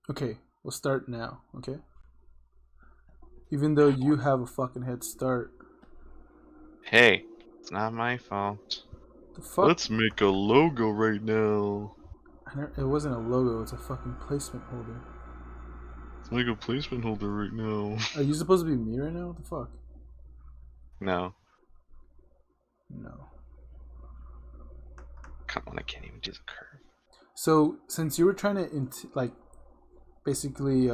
Okay, we'll start now, okay? Even though you have a fucking head start. Hey, it's not my fault. The fuck? Let's make a logo right now. It wasn't a logo, it's a fucking placement holder. Let's make a placement holder right now. Are you supposed to be me right now? What the fuck? No, No. come on, I can't even do the curve. So, since you were trying to, basically,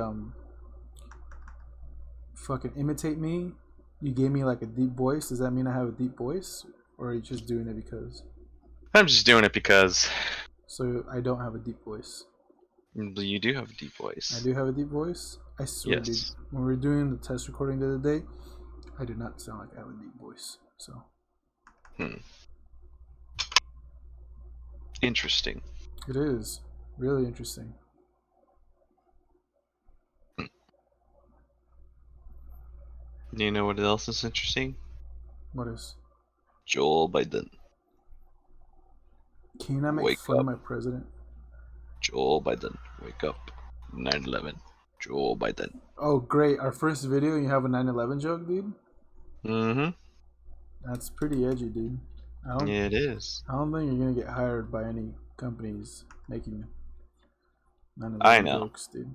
fucking imitate me, you gave me like a deep voice. Does that mean I have a deep voice? Or are you just doing it because? I'm just doing it because So, I don't have a deep voice. you do have a deep I voice. do have a deep voice. I swear, dude. Yes. When we were doing the test recording the other day, I did not sound like I have a deep voice. So, Hmm. Interesting. it is really interesting. Do you know what else is interesting? What is? Joel Biden. Can you not make Wake fun of up. my president? Joel Biden. Wake up. 9/11. Joel Biden. Oh, great. Our first video, you have a 9/11 joke, dude? Mm-hmm. That's pretty edgy, dude. I don't, It is. I don't think you're gonna get hired by any companies making I 9/11 know. jokes, dude.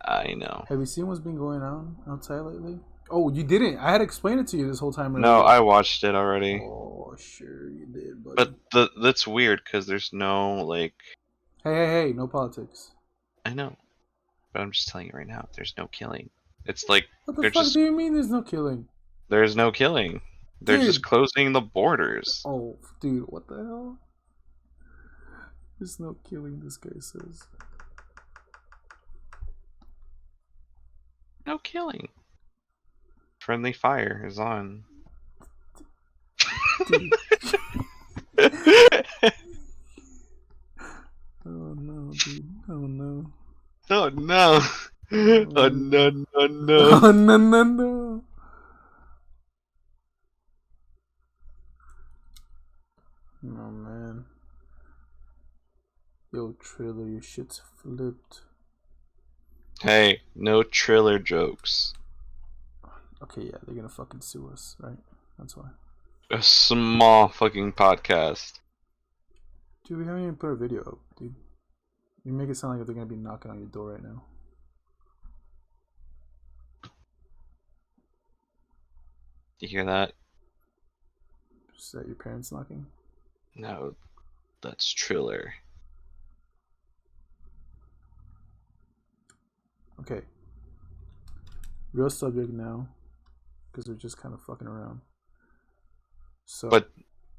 I know. Have you seen what's been going on outside lately? Oh, you didn't. I had explained it to you this whole time No, earlier. I watched it already. Oh, sure you did, But buddy. that's weird because there's no like. Hey, no politics. I know, but I'm just telling you right now. There's no killing. It's like What the they're fuck just do you mean there's no killing? there's no killing. They're just Dude. closing the borders. Oh, dude, what the hell? There's no killing, this guy says. No killing. Friendly fire is on. Dude. Oh no, dude. Oh no. Oh no. Oh no no no. Oh no. Oh man. Yo, Triller, your shit's flipped. Hey, no Triller jokes. Okay, yeah, they're gonna fucking sue us, right? That's why. A small fucking podcast. Dude, we haven't even put a video up, dude. You make it sound like they're gonna be knocking on your door right now. You hear that? Is that your parents knocking? No, that's Triller. Okay. Real subject now, because we're just kind of fucking around. So, But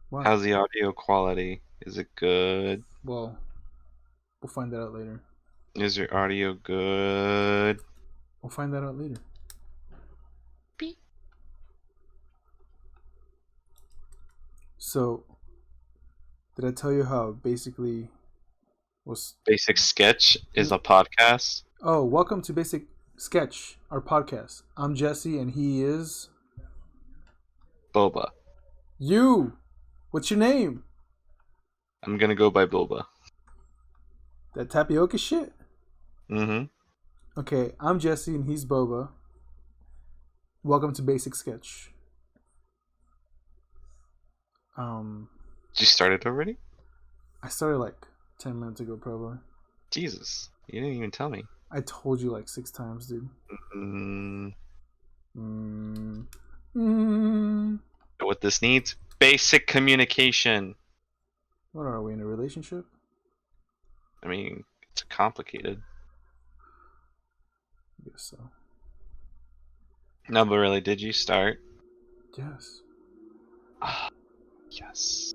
what? how's the audio quality? Is it good? Well, we'll find that out later. Is your audio good? We'll find that out later. Beep. So, did I tell you how basically was? Basic Sketch is a podcast. Oh, welcome to Basic Sketch, our podcast. I'm Jesse, and he is Boba. you. What's your name? I'm gonna go by Boba. That tapioca shit. Mm-hmm. Okay, I'm Jesse, and he's Boba. Welcome to Basic Sketch. Did you start it already? I started like 10 minutes ago, probably. Jesus, you didn't even tell me. I told you like 6 times, dude. Mm, Mm. Mm. know what this needs? Basic communication. What are we in a relationship? I mean, it's complicated. I guess so. No, but really, did you start? Yes. Ah, yes.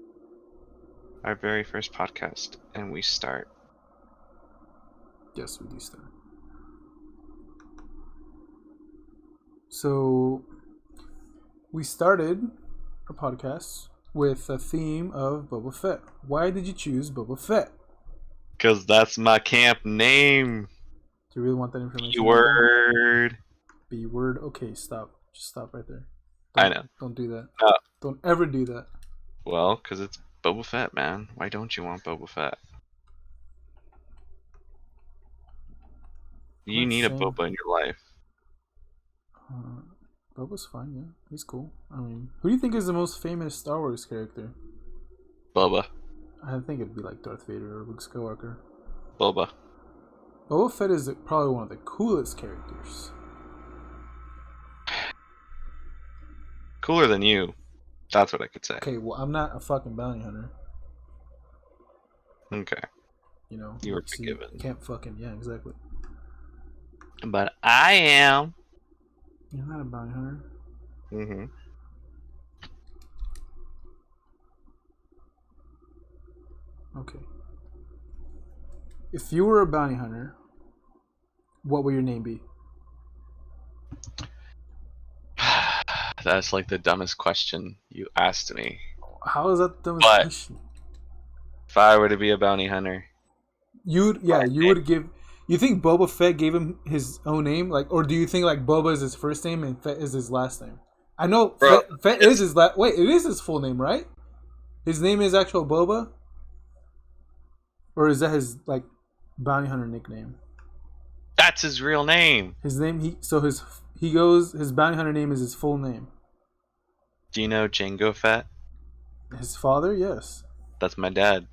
Our very first podcast, and we start. Yes, we do start. So, we started our podcast with a theme of Boba Fett. Why did you choose Boba Fett? Because that's my camp name. Do you really want that information? B-word. B-word? Okay, stop. Just stop right there. I know. Don't do that. No. Don't ever do that. Well, because it's Boba Fett, man. Why don't you want Boba Fett? You Let's need a see. Boba in your life. Boba's fine, yeah. He's cool. I mean, who do you think is the most famous Star Wars character? Boba. I think it'd be like Darth Vader or Luke Skywalker. Boba. Boba Fett is probably one of the coolest characters. Cooler than you. That's what I could say. Okay, well, I'm not a fucking bounty hunter. Okay. You know, You were so forgiven. You can't fucking, yeah, exactly. But I am. You're not a bounty hunter. Mm-hmm. Okay. If you were a bounty hunter, what would your name be? That's like the dumbest question you asked me. How is that the dumbest But question? if I were to be a bounty hunter, You would give. You think Boba Fett gave him his own name, like, or do you think like Boba is his first name and Fett is his last name? I know Bro, Fett is his last. Wait, it is his full name, right? His name is actual Boba, or is that his like bounty hunter nickname? that's his real name. His name his bounty hunter name is his full name. Do you know Jango Fett? His father, yes. That's my dad.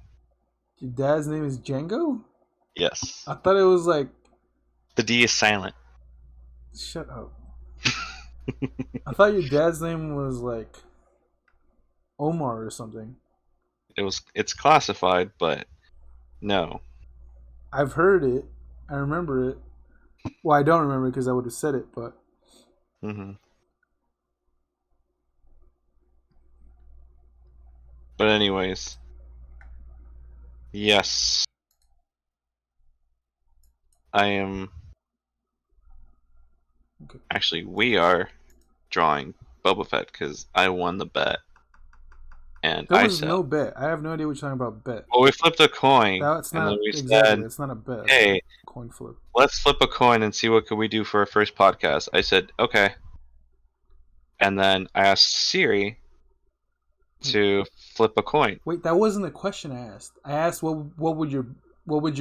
Your dad's name is Django? Yes. I thought it was like. The D is silent. Shut up. I thought your dad's name was like Omar or something. It's classified, but no. I've heard it. I remember it. Well, I don't remember because I would have said it, but. Mm-hmm. But anyways. Yes. I am. Okay. Actually, we are drawing Boba Fett because I won the bet. And There I was said, no bet. I have no idea what you're talking about. Bet. well, we flipped a coin. That's and not then we exactly. said, That's not a bet. hey, Coin flip. let's flip a coin and see what could we do for our first podcast. I said, okay. And then I asked Siri to flip a coin. Wait, that wasn't the question I asked. I asked what would your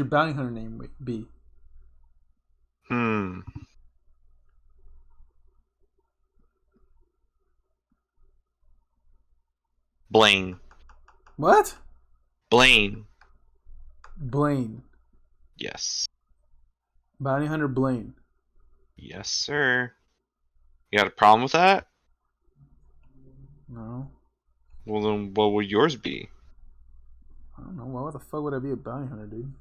bounty hunter name be? Blaine. What? Blaine. Blaine. Yes. Bounty hunter Blaine. Yes, sir. You got a problem with that? No. Well, then what would yours be? I don't know. Why the fuck would I be a bounty hunter, dude?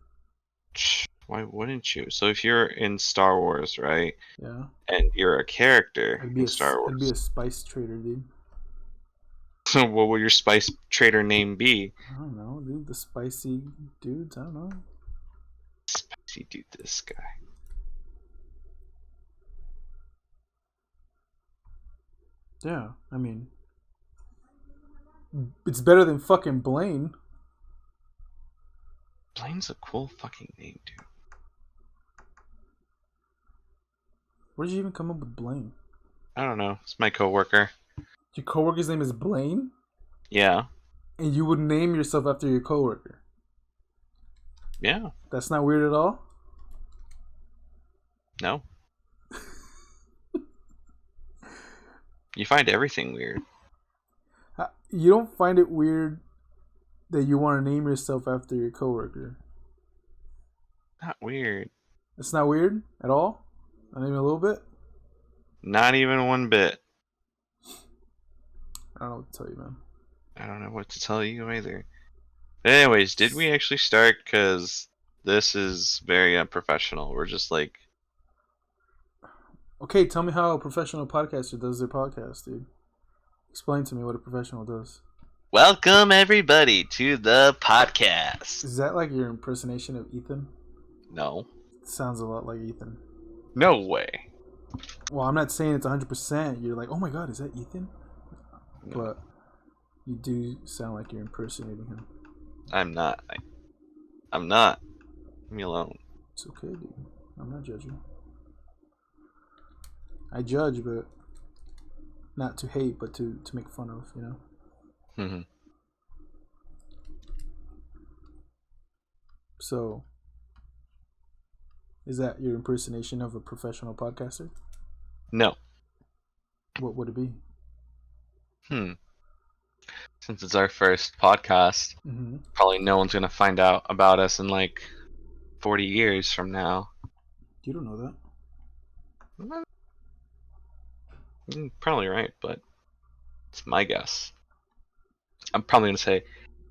Why wouldn't you? So if you're in Star Wars, right? Yeah. And you're a character in Star Wars. I'd be a spice trader, dude. So what would your spice trader name be? I don't know, dude. The spicy dudes. I don't know. Spicy dude, this guy. Yeah, I mean, it's better than fucking Blaine. Blaine's a cool fucking name, dude. Where did you even come up with Blaine? I don't know. It's my coworker. Your coworker's name is Blaine? Yeah. And you would name yourself after your coworker? Yeah. That's not weird at all? No. You find everything weird. You don't find it weird that you want to name yourself after your coworker? Not weird. It's not weird at all? Not even a little bit? Not even one bit. I don't know what to tell you, man. I don't know what to tell you either. But anyways, did we actually start? Because this is very unprofessional. We're just like... Okay, tell me how a professional podcaster does their podcast, dude. Explain to me what a professional does. Welcome, everybody, to the podcast. Is that like your impersonation of Ethan? No. It sounds a lot like Ethan. No way. Well, I'm not saying it's 100%. You're like, oh my god, is that Ethan? No. But you do sound like you're impersonating him. I'm not. I'm not. Leave me alone. It's okay, dude. I'm not judging. I judge, but not to hate, but to make fun of, you know? Mm-hmm. So, Is that your impersonation of a professional podcaster? No. What would it be? Since it's our first podcast, Mm-hmm. probably no one's gonna find out about us in like 40 years from now. You don't know that. Probably right, but it's my guess. I'm probably gonna say,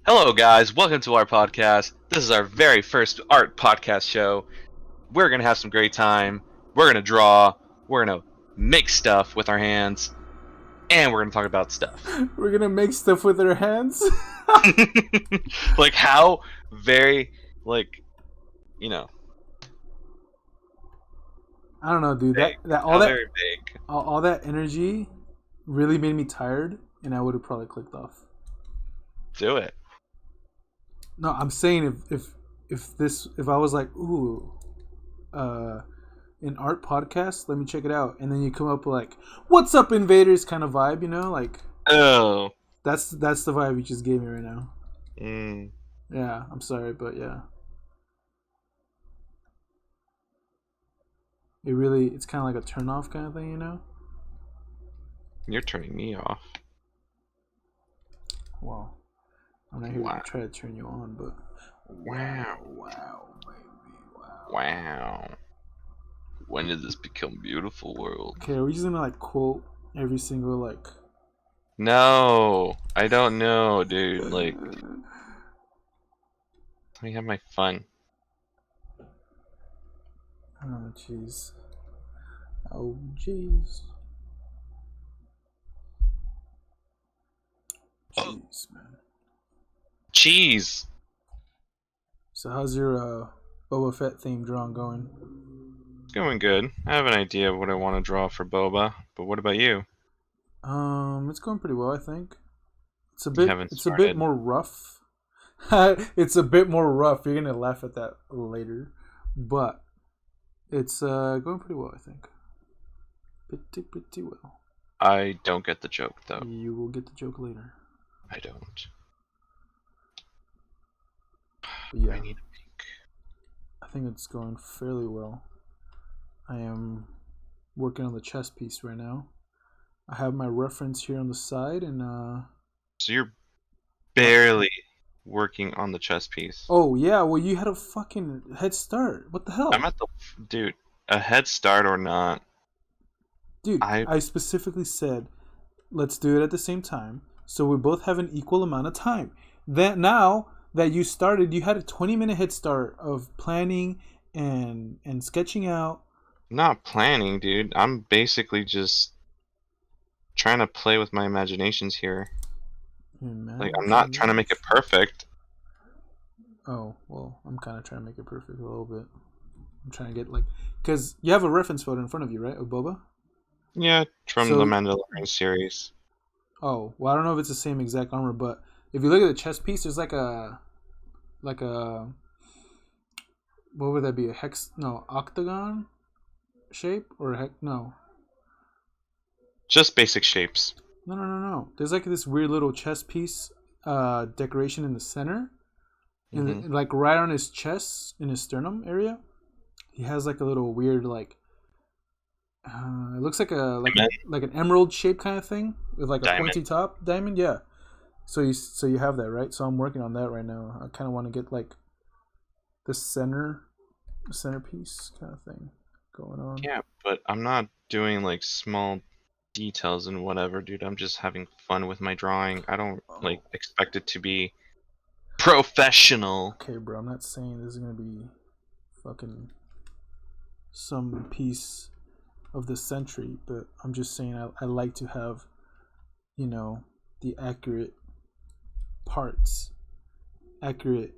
"Hello, guys. Welcome to our podcast. This is our very first art podcast show. We're gonna have some great time. We're gonna draw. We're gonna make stuff with our hands, and we're gonna talk about stuff." We're gonna make stuff with our hands. Like how very like, you know. I don't know, dude. Vague. Very vague. All that energy really made me tired, and I would have probably clicked off. Do it. No, I'm saying if I was like, ooh, an art podcast, let me check it out, and then you come up with like, "What's up, invaders?" kind of vibe, you know, like. Oh. That's the vibe you just gave me right now. Mm. Yeah, I'm sorry, but yeah. It's kind of like a turn off kind of thing, you know? You're turning me off. Well, I'm not here to try to turn you on, but wow, baby, wow. Wow. When did this become beautiful world? Okay, are we just gonna like quote every single like? No, I don't know, dude. Like, let me have my fun. Oh jeez. Oh jeez. Jeez, man. Cheese. So how's your Boba Fett theme drawing going? It's going good. I have an idea of what I want to draw for Boba, but what about you? It's going pretty well, I think. It's a a bit more rough. It's a bit more rough. You're gonna laugh at that later, but it's going pretty well, I think. Pretty well. I don't get the joke though. You will get the joke later. I don't. But yeah, I need a pink. I think it's going fairly well. I am working on the chess piece right now. I have my reference here on the side, and So you're barely working on the chess piece. Oh yeah, well you had a fucking head start. What the hell? I'm at the dude. A head start or not? Dude, I specifically said, let's do it at the same time, so we both have an equal amount of time. That now that you started, you had a 20-minute head start of planning and sketching out. Not planning, dude. I'm basically just trying to play with my imaginations here. Like, I'm not trying to make it perfect. Oh, well, I'm kind of trying to make it perfect a little bit. I'm trying to get, like... Because you have a reference photo in front of you, right, of Boba? Yeah, from the Mandalorian series. Oh, well, I don't know if it's the same exact armor, but if you look at the chest piece, there's like a... what would that be? Octagon shape? Or no. Just basic shapes. No. There's like this weird little chest piece decoration in the center. And like right on his chest, in his sternum area, he has like a little weird like it looks like like an emerald shape kind of thing with like a pointy top diamond. Yeah. So you have that, right? So I'm working on that right now. I kind of want to get like the centerpiece kind of thing going on. Yeah, but I'm not doing like small details and whatever, dude. I'm just having fun with my drawing. I don't like expect it to be professional. Okay, bro, I'm not saying this is gonna be fucking some piece of the century, but I'm just saying I like to have, the accurate parts, accurate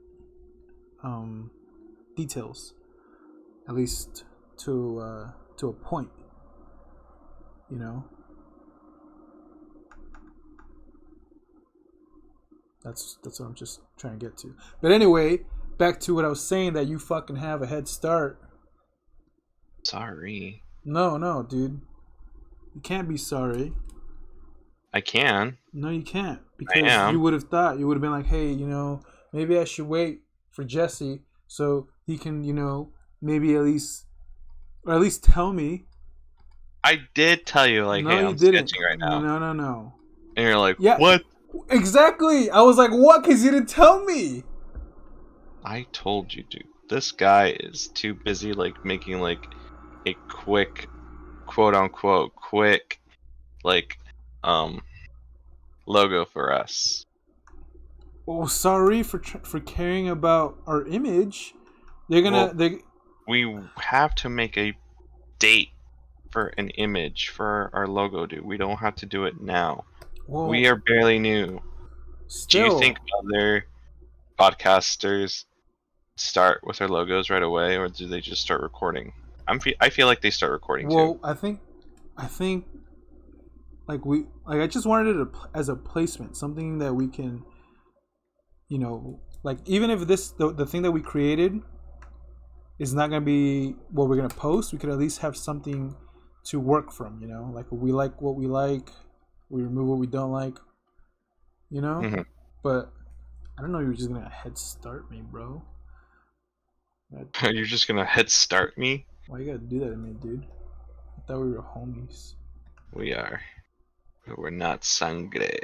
details, at least to a point, That's what I'm just trying to get to. But anyway, back to what I was saying, that you fucking have a head start. Sorry. No, dude. You can't be sorry. I can. No, you can't. Because you would have been like, hey, maybe I should wait for Jesse so he can, maybe at least Or at least tell me. I did tell you, like, No, hey, you I'm didn't. sketching right now. No. And you're like, Yeah, what? exactly. I was like, what? Because you didn't tell me. I told you, dude. This guy is too busy, like, making, like, a quick, quote-unquote, quick, like, logo for us. Well, sorry for caring about our image. They're gonna Well, we have to make a date for an image for our logo, dude. We don't have to do it now. well, We are barely new. Do you still. think other podcasters start with their logos right away, or do they just start recording? I feel like they start recording too. Well, I think I just wanted it as a placement, something that we can, like even if the thing that we created is not gonna be what we're gonna post, we could at least have something to work from. Like we like what we like, we remove what we don't like. Mm-hmm. But I don't know. You're just gonna head start me, bro. You're just gonna head start me? Why you gotta do that to me, dude? I thought we were homies. We are. But we're not sangre.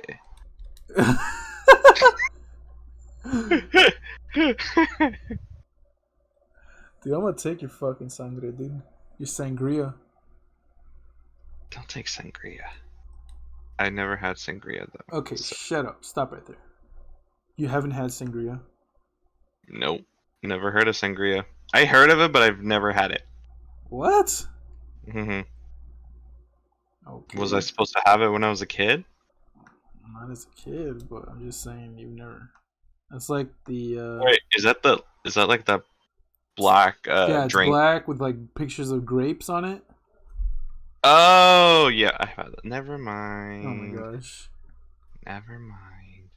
Dude, I'm gonna take your fucking sangre, dude. Your sangria. Don't take sangria. I never had sangria though. Okay, So, shut up. Stop right there. You haven't had sangria? nope. Never heard of sangria. I heard of it, but I've never had it. What? Hmm. Okay. Was I supposed to have it when I was a kid? Not as a kid, but I'm just saying you've never. That's like the. Wait, is that like the black Yeah, it's drink? black with like pictures of grapes on it. Oh yeah, I had that. Never Oh my mind. gosh. Never mind.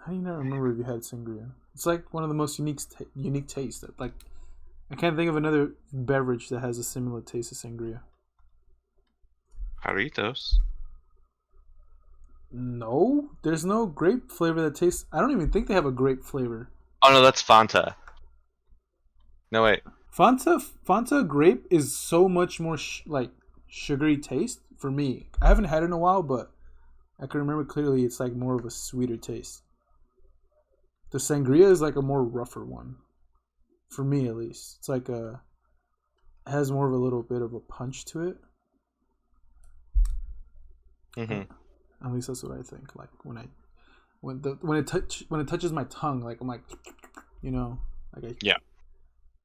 How do you not remember if you had sangria? It's like one of the most unique tastes. Like, I can't think of another beverage that has a similar taste as sangria. Jarritos. No, there's no grape flavor that tastes. I don't even think they have a grape flavor. Oh no, that's Fanta. No wait. Fanta grape is so much more like sugary taste for me. I haven't had it in a while, but I can remember clearly it's like more of a sweeter taste. The sangria is like a more rougher one, for me at least. It's like it has more of a little bit of a punch to it. Mm-hmm. At least that's what I think. Like when it touches my tongue, like I'm like, Yeah.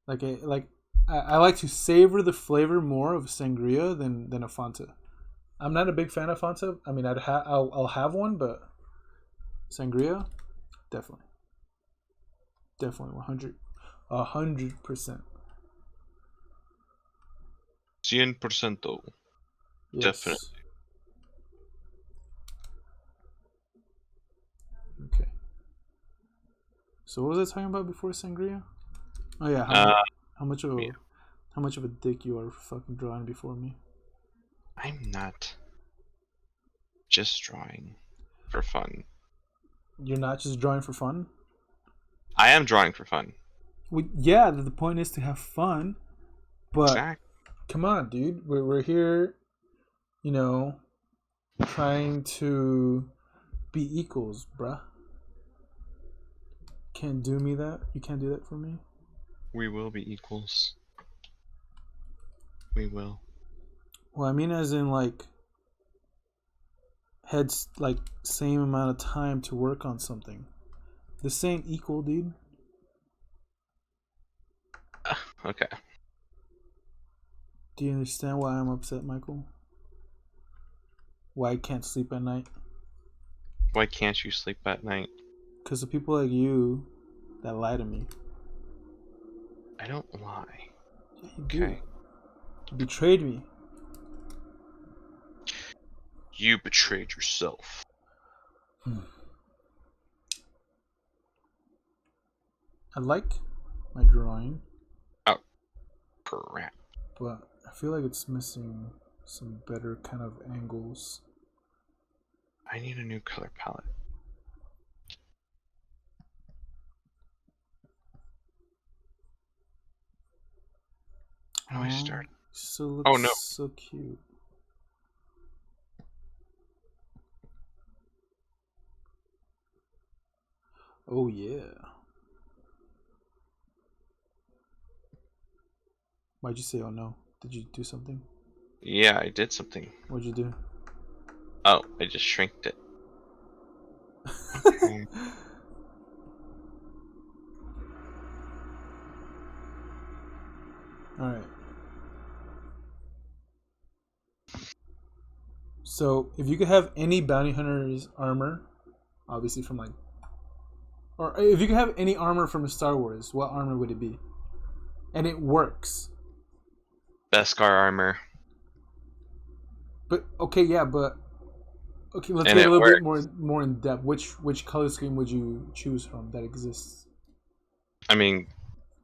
I like to savor the flavor more of sangria than a Fanta. I'm not a big fan of Fanta. I mean, I'll have one, but sangria, definitely 100%. 100%. Yes. Definitely. Okay. So what was I talking about before sangria? Oh yeah, how much of a dick you are for fucking drawing before me. I'm not just drawing for fun. You're not just drawing for fun? I am drawing for fun. Well, yeah, the point is to have fun, but Exactly. come on, dude. We're here, trying to be equals, bruh. Can't do me that. You can't do that for me. We will be equals. We will. Well, I mean, as in like heads like same amount of time to work on something. This ain't equal, dude. Okay. Do you understand why I'm upset, Michael? Why I can't sleep at night? Why can't you sleep at night? Because of people like you that lie to me. I don't lie. Yeah, you do. Okay. You betrayed me. You betrayed yourself. I like my drawing. Oh, crap. But I feel like it's missing some better kind of angles. I need a new color palette. How do I start? Still Oh looks no. so cute. Oh yeah. Why'd you say oh no? Did you do something? Yeah, I did something. What'd you do? Oh, I just shrinked it. Okay. Alright. So, if you could have any bounty hunter's armor, obviously from like, or if you could have any armor from Star Wars, what armor would it be? And it works. Beskar armor. But okay, yeah, but okay, let's And get a it little bit works. more in depth. Which color scheme would you choose from that exists? I mean,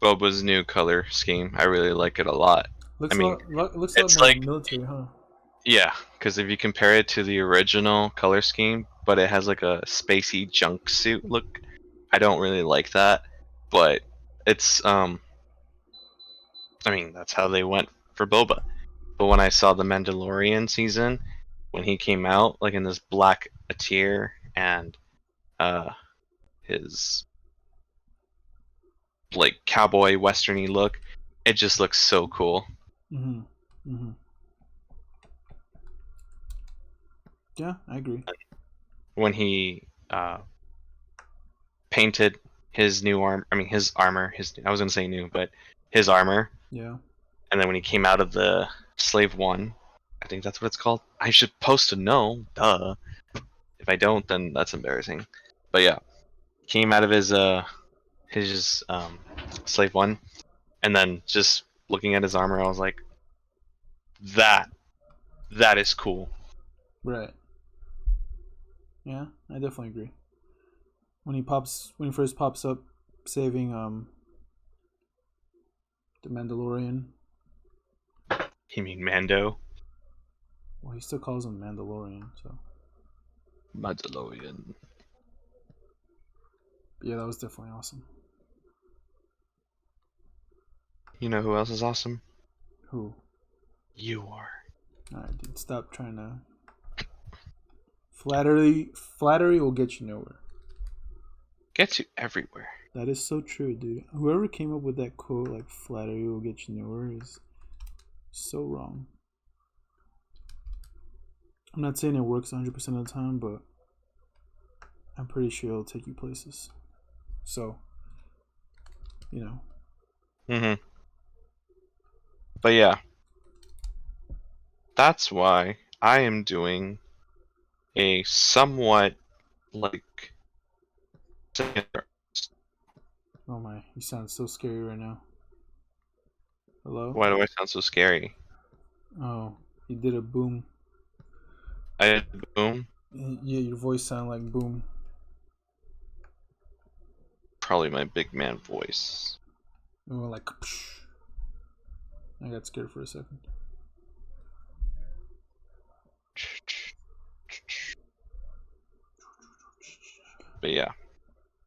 Boba's new color scheme. I really like it a lot. I Looks mean, looks a lot it's more like, military, huh? yeah, because if you compare it to the original color scheme, but it has like a spacey junksuit look, I don't really like that. But it's I mean, that's how they went for Boba. But when I saw the Mandalorian season, when he came out, like in this black attire and uh his like cowboy westerny look, it just looks so cool. Mhm. Mhm. Yeah, I agree. When he painted his new arm, I mean his armor, his I was gonna say new, but his armor, Yeah. and then when he came out of the Slave One, I think that's what it's called. I should post to know, duh. If I don't, then that's embarrassing. But yeah, came out of his Slave One, and then just looking at his armor, I was like, that that is cool. Right. Yeah, I definitely agree. When he first pops up, saving the Mandalorian. You mean Mando? Well, he still calls him Mandalorian, so Mandalorian. but yeah, that was definitely awesome. You know who else is awesome? Who? You are. Alright, dude, stop trying to flattery will get you nowhere. Gets you everywhere. That is so true, dude. Whoever came up with that quote, like flattery will get you nowhere, is so wrong. I'm not saying it works 100% of the time, but I'm pretty sure it'll take you places. So, you know. Mm-hmm. But yeah, that's why I am doing a somewhat like. Oh my, you sound so scary right now. Hello? Why do I sound so scary? Oh, you did a boom. I did boom. Yeah, your voice sounded like boom. Probably my big man voice. It went like. Psh. I got scared for a second. But yeah.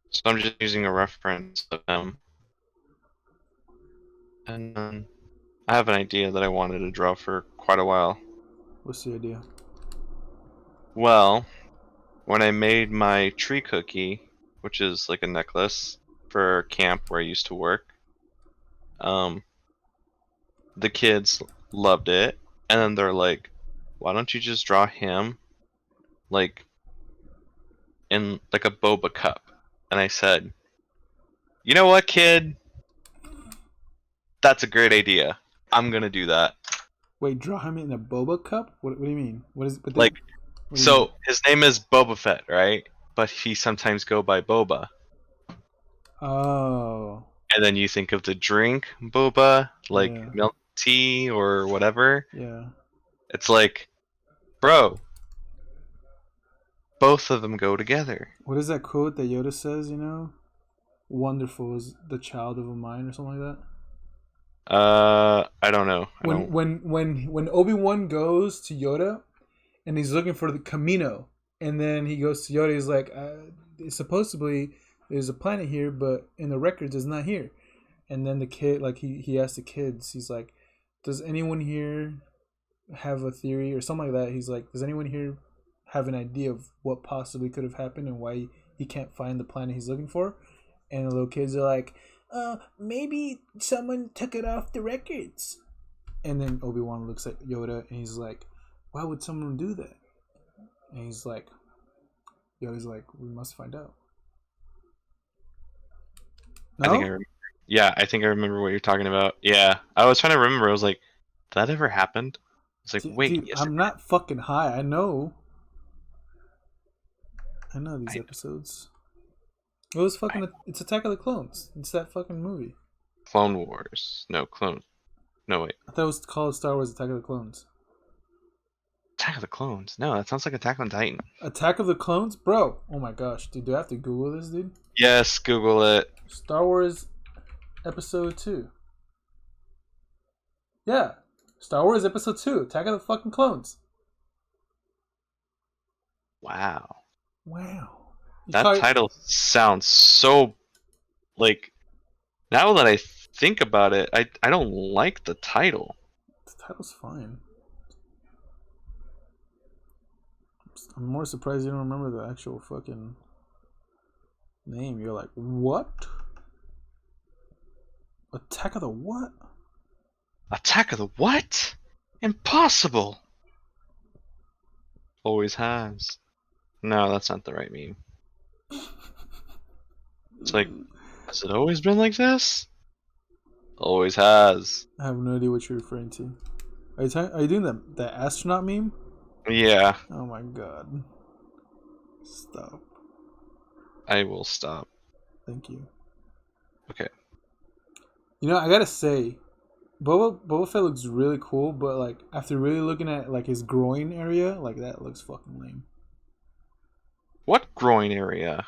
So I'm just using a reference of them. And then I have an idea that I wanted to draw for quite a while. What's the idea? Well, when I made my tree cookie, which is like a necklace for camp where I used to work, um, the kids loved it, and then they're like, "Why don't you just draw him, like, in like a boba cup?" And I said, "You know what, kid? That's a great idea. I'm gonna do that." Wait, draw him in a boba cup? What do you mean? What is? But then, Like, what do you mean? so his name is Boba Fett, right? But he sometimes go by Boba. Oh, And then you think of the drink boba, like yeah, milk tea or whatever. yeah. It's like, bro, both of them go together. What is that quote that Yoda says? You know, wonderful is the child of a mind, or something like that. I don't know. I don't. When Obi-Wan goes to Yoda and he's looking for the Camino, and then he goes to Yoda, he's like, supposedly there's a planet here, but in the records it's not here. And then the kid, like he asks the kids, he's like, does anyone here have a theory or something like that? He's like, does anyone here have an idea of what possibly could have happened and why he can't find the planet he's looking for? And the little kids are like, maybe someone took it off the records. And then Obi-Wan looks at Yoda and he's like, why would someone do that? And he's like, Yoda's like, we must find out. No? I think I remember what you're talking about. Yeah, I was trying to remember. I was like, did that ever happened? It's like, wait, dude, yes, I'm not fucking high. I know these episodes. It was fucking. It's Attack of the Clones. It's that fucking movie. Clone Wars. No, Clone. No, wait. I thought it was called Star Wars Attack of the Clones. Attack of the Clones. No, that sounds like Attack on Titan. Attack of the Clones? Bro, oh my gosh. Dude, do I have to Google this, dude? Yes, Google it. Star Wars Episode 2. Yeah. Star Wars Episode 2. Attack of the fucking Clones. Wow. That title sounds so, like, now that I think about it, I don't like the title. The title's fine. I'm more surprised you don't remember the actual fucking name. You're like, what? Attack of the what? Attack of the what? Impossible! Always has. No, that's not the right meme. It's like, has it always been like this? Always has. I have no idea what you're referring to. Are you doing the astronaut meme? Yeah. Oh my god. Stop. I will stop. Thank you. Okay. You know, I gotta say, Boba Fett looks really cool, but like after really looking at like his groin area, like that looks fucking lame. What groin area?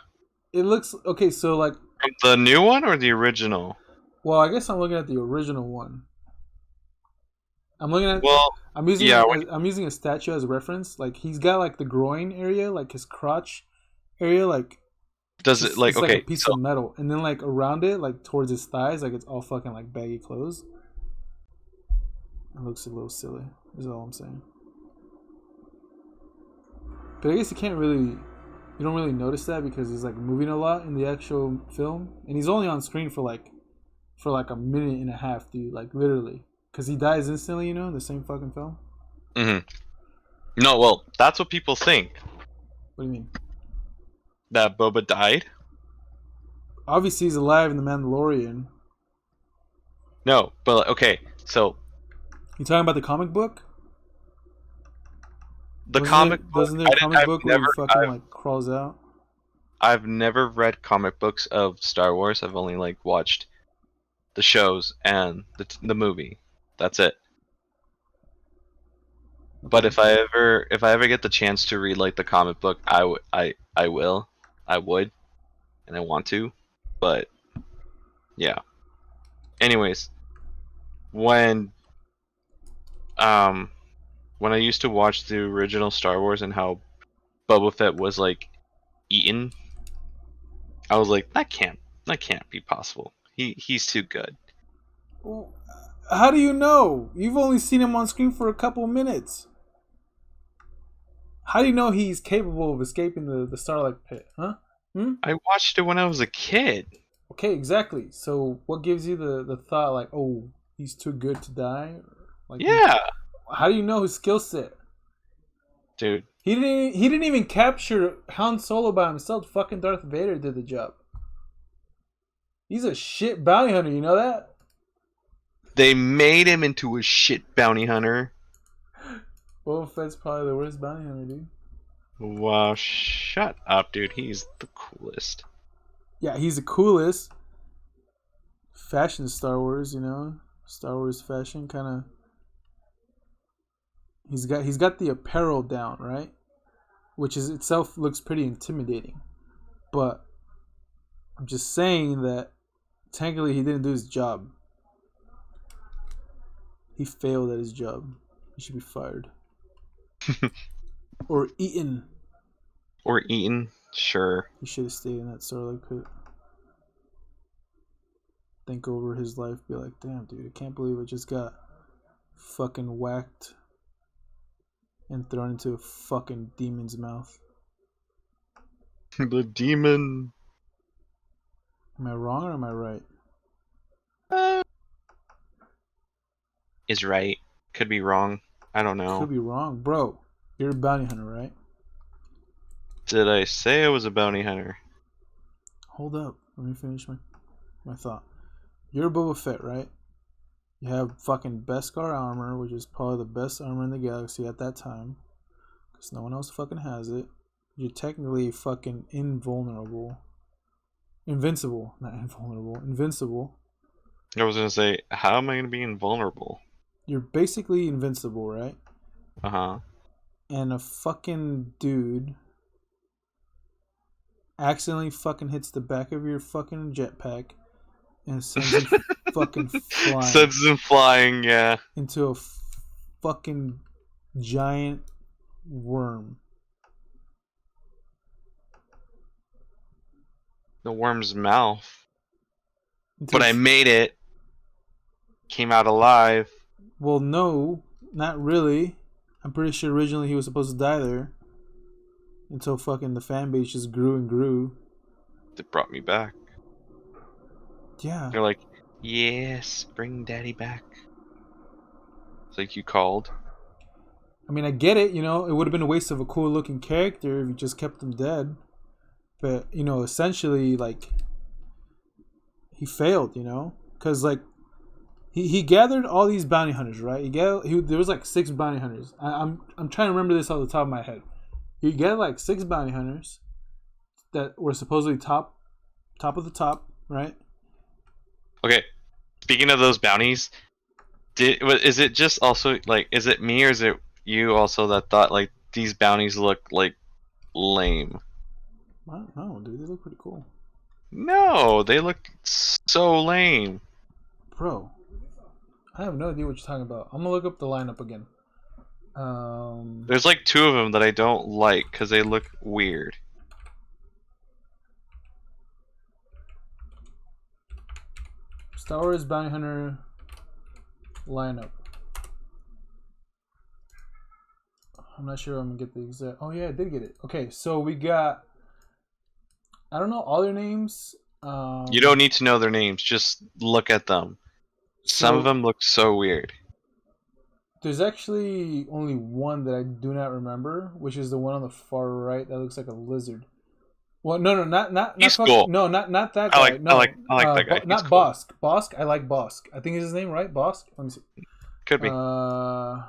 It looks okay. So like From the new one or the original? Well, I guess I'm looking at the original one. I'm looking at. Well, I'm using. yeah, I'm using a statue as a reference. Like he's got like the groin area, like his crotch area, like. Does it like it's okay? like a piece of metal, and then like around it, like towards his thighs, like it's all fucking like baggy clothes. It looks a little silly. Is all I'm saying. But I guess you don't really notice that because he's like moving a lot in the actual film, and he's only on screen for like a minute and a half, dude. Like literally, because he dies instantly, you know, in the same fucking film. No, well, that's what people think. What do you mean? That Boba died? Obviously, he's alive in the Mandalorian. No, but okay, so you talking about the comic book? The comic book. Wasn't there a comic book where he fucking like crawls out? I've never read comic books of Star Wars. I've only like watched the shows and the movie. That's it. But if I ever get the chance to read like the comic book, I would, and I want to, but yeah. Anyways, when I used to watch the original Star Wars and how Boba Fett was like eaten, I was like, that can't be possible. He's too good. Well, how do you know? You've only seen him on screen for a couple minutes. How do you know he's capable of escaping the Starlight Pit, huh? I watched it when I was a kid. Okay, exactly. So what gives you the thought like, oh, he's too good to die? Like, yeah. How do you know his skill set? Dude. He didn't even capture Han Solo by himself. Fucking Darth Vader did the job. He's a shit bounty hunter, you know that? They made him into a shit bounty hunter. Boba Fett's probably the worst bounty hunter, dude. Wow, shut up, dude. He's the coolest. Yeah, he's the coolest. Fashion Star Wars, you know? Star Wars fashion kind of. He's got the apparel down, right? Which is itself looks pretty intimidating. But I'm just saying that technically he didn't do his job. He failed at his job. He should be fired. Or eaten. Or eaten, sure. He should have stayed in that Starlight Pit. Think over his life, be like, damn, dude, I can't believe I just got fucking whacked and thrown into a fucking demon's mouth. The demon. Am I wrong or am I right? Is right. Could be wrong. I don't know. Could be wrong. Bro, you're a bounty hunter, right? Did I say I was a bounty hunter? Hold up. Let me finish my thought. You're Boba Fett, right? You have fucking Beskar armor, which is probably the best armor in the galaxy at that time. Because no one else fucking has it. You're technically fucking invulnerable. Invincible. Not invulnerable. Invincible. I was gonna say, how am I gonna be invulnerable? You're basically invincible, right? Uh-huh. And a fucking dude accidentally fucking hits the back of your fucking jetpack and sends him fucking flying. Sends him flying, yeah. Into a fucking giant worm. The worm's mouth. Into But I made it. Came out alive. Well, no, not really. I'm pretty sure originally he was supposed to die there. Until fucking the fan base just grew and grew. They brought me back. Yeah. They're like, yes, bring daddy back. It's like you called. I mean, I get it, you know. It would have been a waste of a cool looking character if you just kept him dead. But, you know, essentially, like, he failed, you know? Because, like, he gathered all these bounty hunters, right? There was, like, 6 bounty hunters. I'm trying to remember this off the top of my head. He gathered, like, 6 bounty hunters that were supposedly top of the top, right? Okay, speaking of those bounties, is it just also, like, is it me or is it you also that thought, like, these bounties look, like, lame? I don't know, dude. They look pretty cool. No, they look so lame. Bro, I have no idea what you're talking about. I'm gonna look up the lineup again. There's like 2 of them that I don't like because they look weird. Star Wars Bounty Hunter lineup. I'm not sure I'm gonna get the exact. Oh yeah, I did get it. Okay, so we got. I don't know all their names. You don't need to know their names. Just look at them. Some of them look so weird. There's actually only one that I do not remember, which is the one on the far right that looks like a lizard. Well, no, not He's cool. No, not that guy. I like that guy. Not cool. Bosk. Bosk. I like Bosk. I think is his name, right? Bosk. Let me see. Could be. I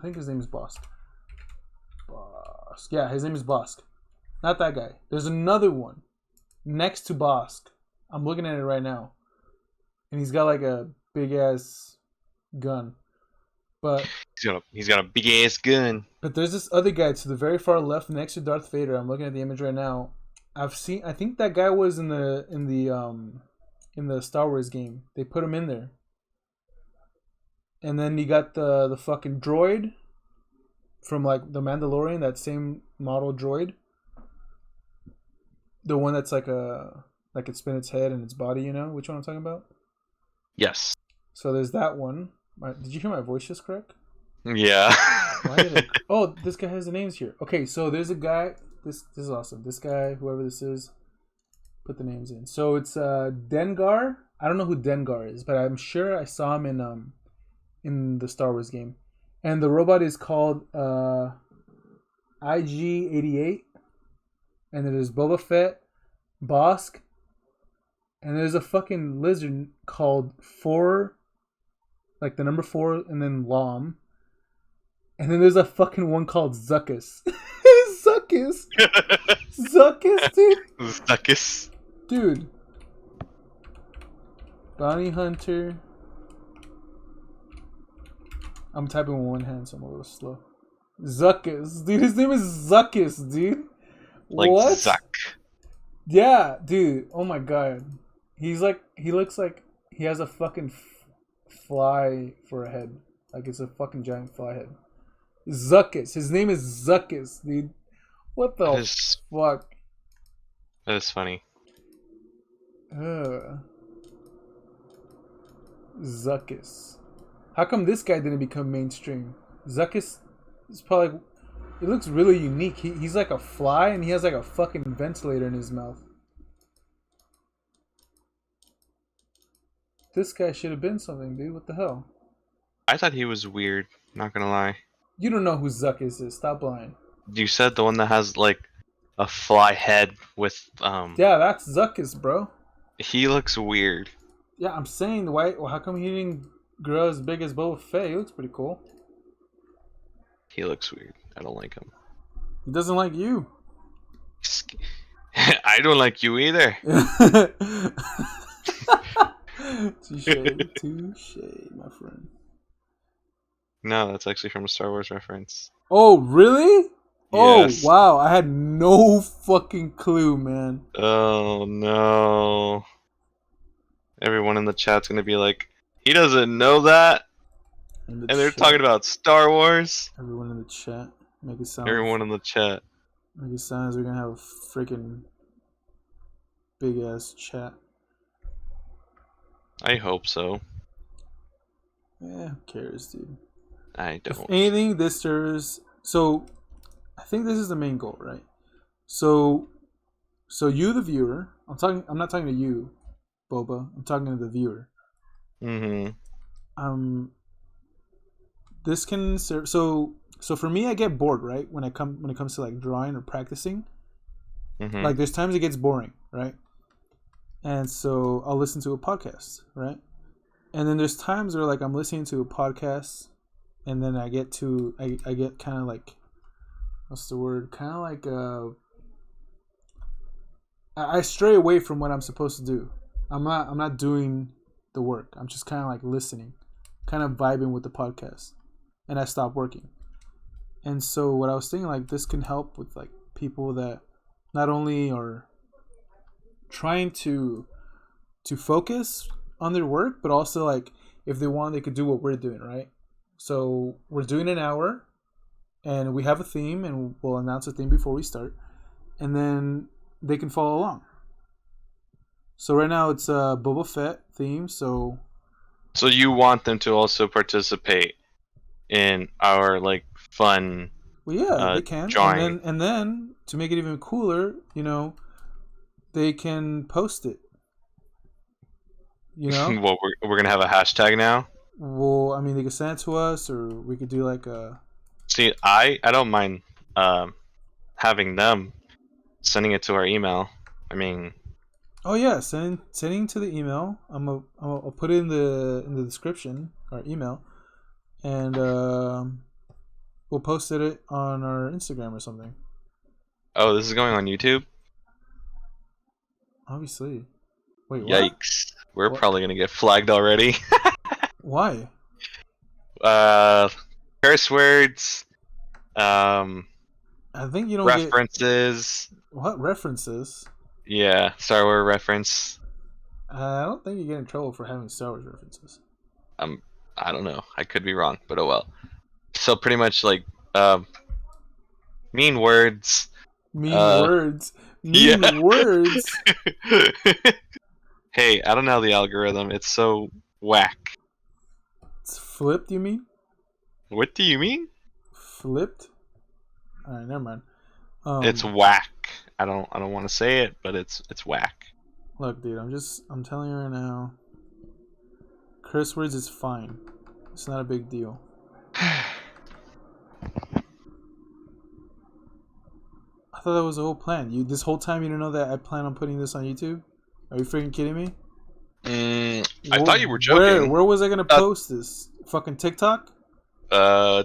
think his name is Bosk. Bosk. Yeah, his name is Bosk. Not that guy. There's another one next to Bosk. I'm looking at it right now, and he's got like a big ass gun. But he's got a big ass gun. But there's this other guy to the very far left next to Darth Vader. I'm looking at the image right now. I think that guy was in the Star Wars game. They put him in there. And then you got the fucking droid from like the Mandalorian, that same model droid. The one that's like it spin its head and its body, you know which one I'm talking about? Yes. So there's that one. Did you hear my voice just crack? Yeah. Oh, this guy has the names here. Okay, so there's a guy. This is awesome. This guy, whoever this is, put the names in. So it's Dengar. I don't know who Dengar is, but I'm sure I saw him in the Star Wars game. And the robot is called IG-88. And there's Boba Fett, Bosk, and there's a fucking lizard called 4, like the number 4, and then Lom. And then there's a fucking one called Zuckus. Zuckus! Zuckus, dude! Zuckus. Dude. Bounty Hunter. I'm typing with one hand, so I'm a little slow. Zuckus. Dude, his name is Zuckus, dude. Like what? Zuck. Yeah, dude. Oh my god. He looks like he has a fucking fly for a head. Like it's a fucking giant fly head. Zuckus. His name is Zuckus, dude. What the fuck? That is funny. Zuckus. How come this guy didn't become mainstream? Zuckus is probably. It looks really unique. He's like a fly and he has like a fucking ventilator in his mouth. This guy should have been something, dude. What the hell? I thought he was weird. Not gonna lie. You don't know who Zuckus is. Stop lying. You said the one that has like a fly head with Yeah, that's Zuckus, bro. He looks weird. Yeah, I'm saying why? Well, how come he didn't grow as big as Boba Fett? He looks pretty cool. He looks weird. I don't like him. He doesn't like you. I don't like you either. Touche, my friend. No, that's actually from a Star Wars reference. Oh, really? Yes. Oh, wow. I had no fucking clue, man. Oh, no. Everyone in the chat's going to be like, he doesn't know that? And they're talking about Star Wars? Everyone in the chat. Make it sound Everyone in the chat. Make it sound as we're going to have a freaking big-ass chat. I hope so. Yeah, who cares, dude? I don't. If anything, this stirs. So, I think this is the main goal, right? So you, the viewer. I'm not talking to you, Boba. I'm talking to the viewer. Mm-hmm. This can serve. So for me, I get bored, right? When it comes to like drawing or practicing. Mm-hmm. Like there's times it gets boring, right? And so I'll listen to a podcast, right? And then there's times where like I'm listening to a podcast, and then I get kind of like, what's the word? Kind of like I stray away from what I'm supposed to do. I'm not doing the work. I'm just kind of like listening, kind of vibing with the podcast, and I stop working. And so what I was thinking, like this can help with like people that not only are trying to focus on their work, but also like if they want, they could do what we're doing, right? So we're doing an hour, and we have a theme, and we'll announce a theme before we start, and then they can follow along. So right now it's a Boba Fett theme. So you want them to also participate in our like fun? Well, yeah, they can. Drawing. And then to make it even cooler, they can post it. Well, we're gonna have a hashtag now. Well, I mean, they could send it to us, or we could do like a. See, I don't mind having them sending it to our email. I mean. Oh yeah, sending to the email. I'll put it in the description, our email, and we'll post it on our Instagram or something. Oh, this is going on YouTube? Obviously. Wait, what? Yikes. We're probably gonna get flagged already. Why? Curse words. I think you don't references. What references? Yeah, Star Wars reference. I don't think you get in trouble for having Star Wars references. I don't know. I could be wrong, but oh well. So pretty much like mean words. Mean words. Mean words. Hey, I don't know the algorithm. It's so whack. It's flipped, you mean? What do you mean? Flipped? Alright, never mind. It's whack. I don't want to say it, but it's whack. Look, dude, I'm telling you right now. Curse words is fine. It's not a big deal. I thought that was the whole plan. This whole time you didn't know that I plan on putting this on YouTube? Are you freaking kidding me? I thought you were joking. Where was I gonna post this? Fucking TikTok?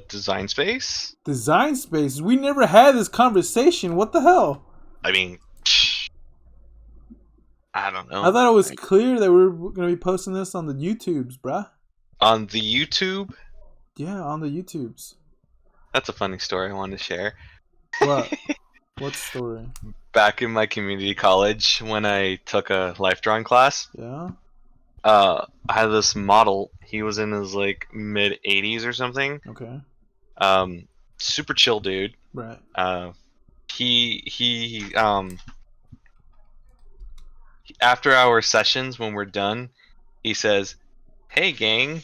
Design Space? Design Space? We never had this conversation. What the hell? I mean, I don't know. I thought it was clear that we were gonna be posting this on the YouTubes, bruh. On the YouTube? Yeah, on the YouTubes. That's a funny story I wanted to share. What? What story? Back in my community college, when I took a life drawing class, yeah, I had this model. He was in his like mid 80s or something. Okay. Super chill dude. Right. He after our sessions when we're done, he says, "Hey gang,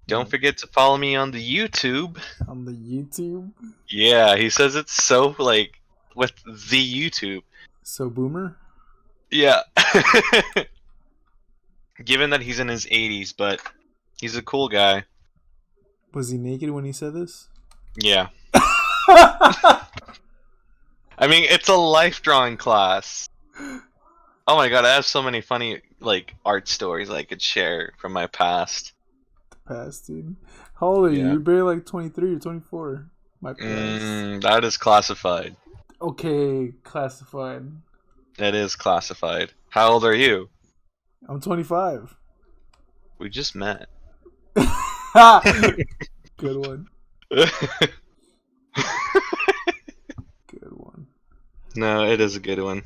Don't forget to follow me on the YouTube. On the YouTube. Yeah, he says it's so like with the YouTube. So boomer. Yeah. Given that he's in his 80s, but he's a cool guy. Was he naked when he said this? Yeah. I mean, it's a life drawing class. Oh my god, I have so many funny like art stories I could share from my past. Past, dude. How old are you? Yeah. You're barely like 23 or 24. My past. That is classified. Okay, classified. It is classified. How old are you? I'm 25. We just met. Good one. Good one. No, it is a good one.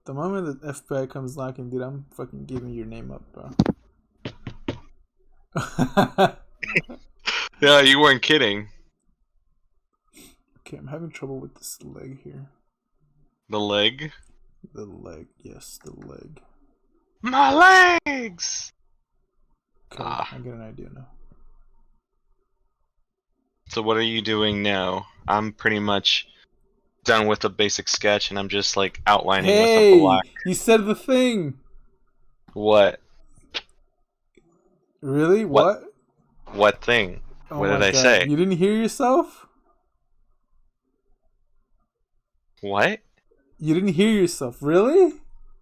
The moment the FBI comes knocking, dude, I'm fucking giving your name up, bro. Yeah, you weren't kidding. Okay, I'm having trouble with this leg here. The leg? The leg, yes, the leg. My legs! Okay, I get an idea now. So what are you doing now? I'm pretty much done with the basic sketch, and I'm just like outlining with the black. You said the thing. What? Really? What? What thing? Oh what did my I God. say? You didn't hear yourself? What? You didn't hear yourself, really?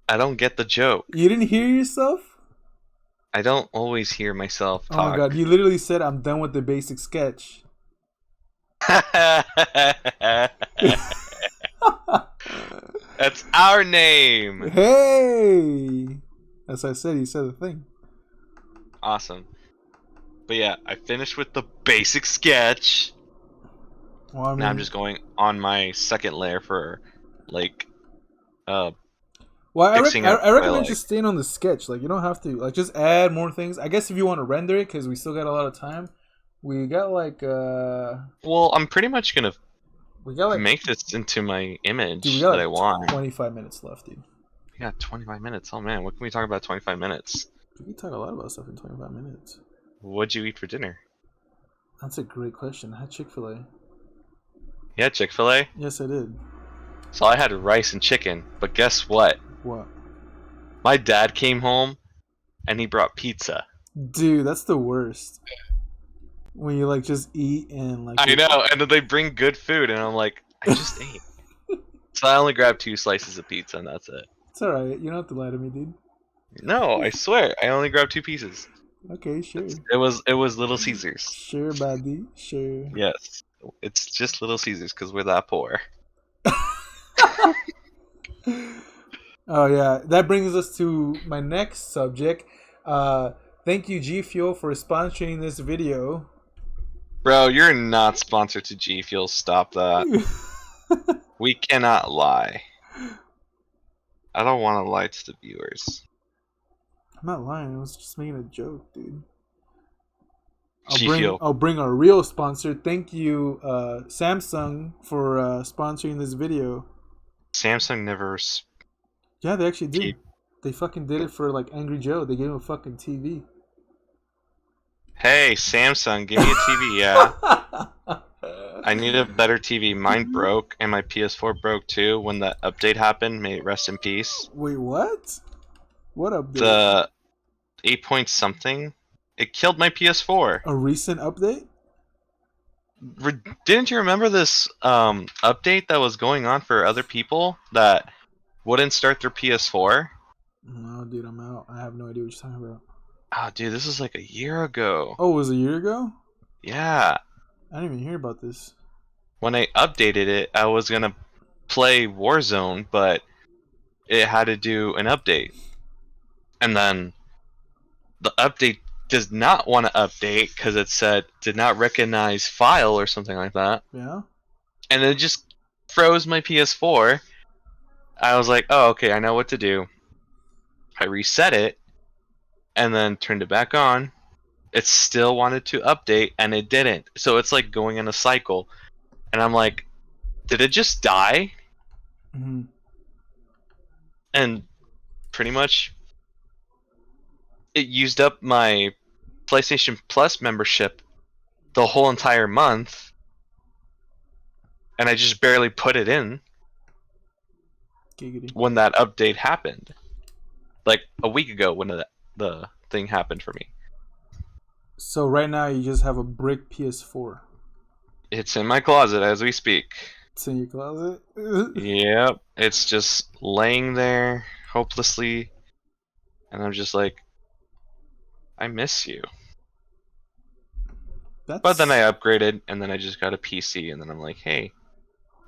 I don't get the joke. You didn't hear yourself? I don't always hear myself talk. Oh my God, you literally said I'm done with the basic sketch. That's our name. Hey! As I said, you said the thing. Awesome. But yeah, I finished with the basic sketch. Well, I mean, Now I'm just going on my second layer for, like, well, I fixing up my recommend leg. just staying on the sketch. Like, you don't have to, like, just add more things. I guess if you want to render it, because we still got a lot of time. We got, like, Well, I'm pretty much gonna make this into my image dude, we got that I want. 25 minutes left, dude. We got 25 minutes. Oh man, what can we talk about 25 minutes? We can talk a lot about stuff in 25 minutes. What'd you eat for dinner? That's a great question. I had Chick-fil-A. Yeah, Chick-fil-A? Yes, I did. So I had rice and chicken, but guess what? What? My dad came home and he brought pizza. Dude, that's the worst. When you, like, just eat and, like... I know, and then they bring good food, and I'm like, I just ate. So I only grabbed 2 slices of pizza, and that's it. It's alright. You don't have to lie to me, dude. No, I swear, I only grabbed 2 pieces. Okay, sure. It was Little Caesars. Sure, buddy. Sure. Yes, it's just Little Caesars because we're that poor. Oh yeah, that brings us to my next subject. Thank you, G Fuel, for sponsoring this video. Bro, you're not sponsored to G Fuel. Stop that. We cannot lie. I don't want to lie to the viewers. I'm not lying. I was just making a joke, dude. G Fuel. I'll bring our real sponsor. Thank you, Samsung, for sponsoring this video. Samsung never. Yeah, they actually do. They fucking did it for, like, Angry Joe. They gave him a fucking TV. Hey, Samsung, give me a TV, yeah. I need a better TV. Mine broke, and my PS4 broke too when the update happened. May it rest in peace. Wait, what? What update? The 8 point something. It killed my PS4. A recent update? Didn't you remember this update that was going on for other people that wouldn't start their PS4? No, dude, I'm out. I have no idea what you're talking about. Oh, dude, this was like a year ago. Oh, it was a year ago? Yeah. I didn't even hear about this. When I updated it, I was gonna play Warzone, but it had to do an update. And then the update does not want to update because it said did not recognize file or something like that. Yeah? And it just froze my PS4. I was like, oh, okay, I know what to do. I reset it and then turned it back on. It still wanted to update and it didn't. So it's like going in a cycle. And I'm like, did it just die? Mm-hmm. And pretty much it used up my PlayStation Plus membership the whole entire month, and I just barely put it in Giggity. when that update happened. Like a week ago when the thing happened for me. So right now you just have a brick PS4. It's in my closet as we speak. It's in your closet. Yep, it's just laying there hopelessly, and I'm just like, I miss you. But then I upgraded, and then I just got a PC, and then I'm like, hey,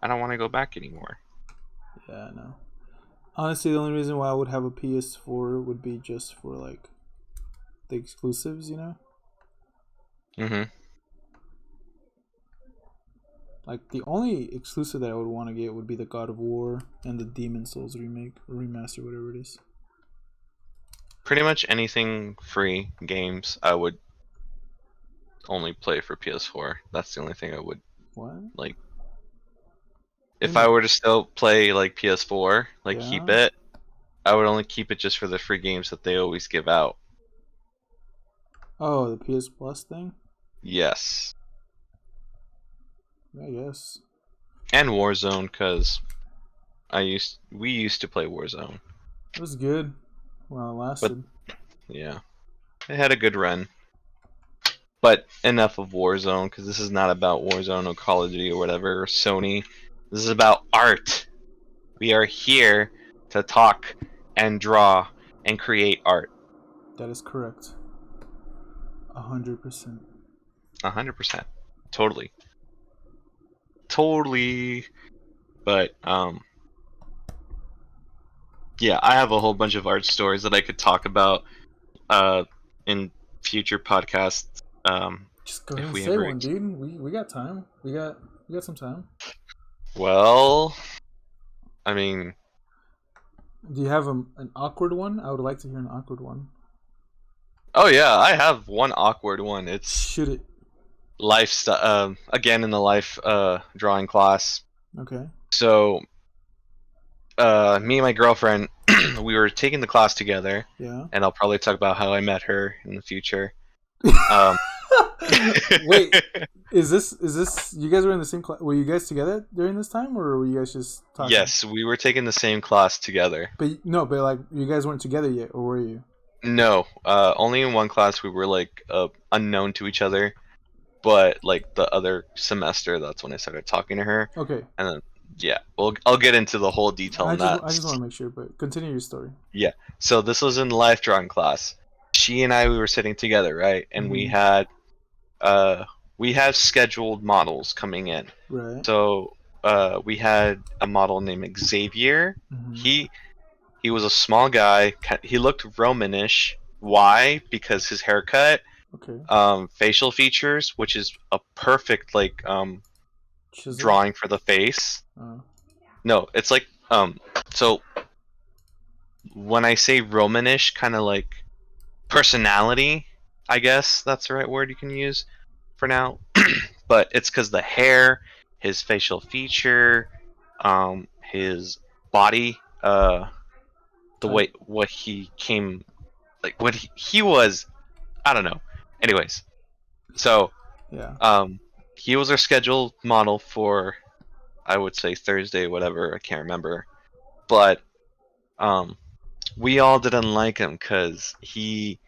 I don't want to go back anymore. Yeah, I know. Honestly, the only reason why I would have a PS4 would be just for like the exclusives, you know? Mm-hmm. Like the only exclusive that I would want to get would be the God of War and the Demon Souls remake or remaster, whatever it is. Pretty much anything free games I would only play for PS4. That's the only thing I would like. If I were to still play like PS4, like keep it, I would only keep it just for the free games that they always give out. Oh, the PS Plus thing? Yes. I guess. And Warzone, because we used to play Warzone. It was good while it lasted. But, yeah. It had a good run. But enough of Warzone, because this is not about Warzone or Call of Duty or whatever, or Sony. This is about art. We are here to talk and draw and create art. That is correct. 100%. 100%. Totally. Totally. But, yeah, I have a whole bunch of art stories that I could talk about in future podcasts. Just go ahead and say one, dude. We got time. We got some time. Well, I mean, do you have an awkward one? I would like to hear an awkward one. Oh yeah, I have one awkward one. It's shoot it. Life again in the life drawing class. Okay. So, me and my girlfriend, we were taking the class together. Yeah. And I'll probably talk about how I met her in the future. Wait, is this you guys were in the same class? Were you guys together during this time, or were you guys just talking? Yes, we were taking the same class together. But like you guys weren't together yet, or were you? No, only in one class we were like unknown to each other, but like the other semester, that's when I started talking to her. Okay. And then yeah, I'll get into the whole detail on that. I just want to make sure, but continue your story. Yeah, so this was in life drawing class. She and we were sitting together, right? And we had scheduled models coming in. Right. So we had a model named Xavier. Mm-hmm. He was a small guy. He looked Romanish. Why? Because his haircut, facial features, which is a perfect like drawing for the face. No, it's like so when I say Romanish, kind of like personality, I guess that's the right word you can use for now. But it's because the hair, his facial feature, his body, the way what he came, like what he was, I don't know. Anyways, so yeah, he was our scheduled model for, I would say Thursday, whatever, I can't remember, but we all didn't like him because he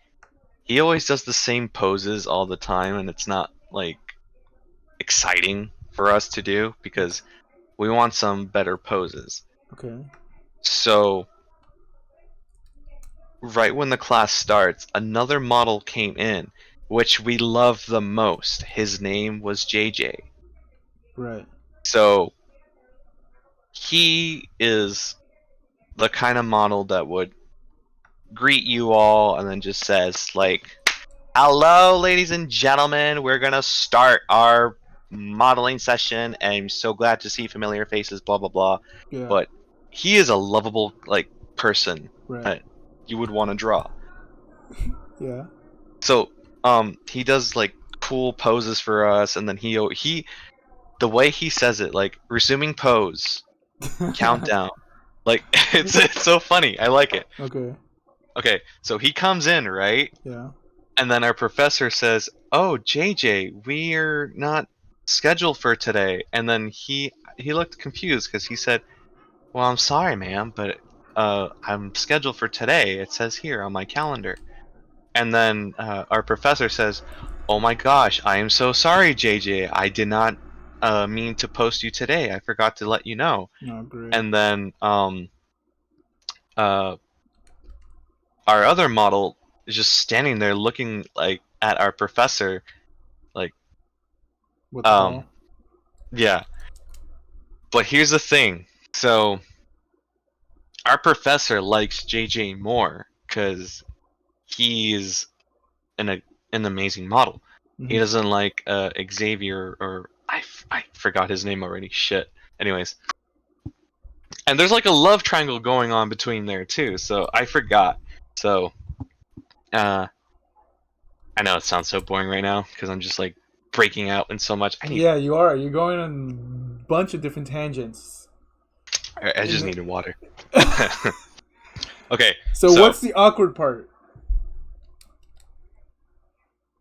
always does the same poses all the time, and it's not like exciting for us to do because we want some better poses. Okay. So right when the class starts, another model came in, which we love the most. His name was JJ. Right. So he is the kind of model that would greet you all and then just says like, hello ladies and gentlemen, we're gonna start our modeling session, and I'm so glad to see familiar faces, blah blah blah. Yeah. But he is a lovable like person that you would want to draw. Yeah. So he does like cool poses for us, and then he the way he says it, like resuming pose, countdown, like it's so funny. I like it. Okay. Okay, so he comes in, right? Yeah. And then our professor says, "Oh, JJ, we're not scheduled for today." And then he looked confused because he said, "Well, I'm sorry, ma'am, but I'm scheduled for today. It says here on my calendar." And then our professor says, "Oh my gosh, I am so sorry, JJ. I did not mean to post you today. I forgot to let you know." Oh, great. And then uh, our other model is just standing there looking like at our professor, like, What the hell? yeah. But here's the thing. So our professor likes JJ more because he's an amazing model. He Mhm. doesn't like Xavier, or I forgot his name already. Shit. Anyways, and there's like a love triangle going on between there too. So I forgot. So I know it sounds so boring right now because I'm just like breaking out in so much. Yeah, you are. You're going on a bunch of different tangents. I just needed water. Okay, So what's the awkward part?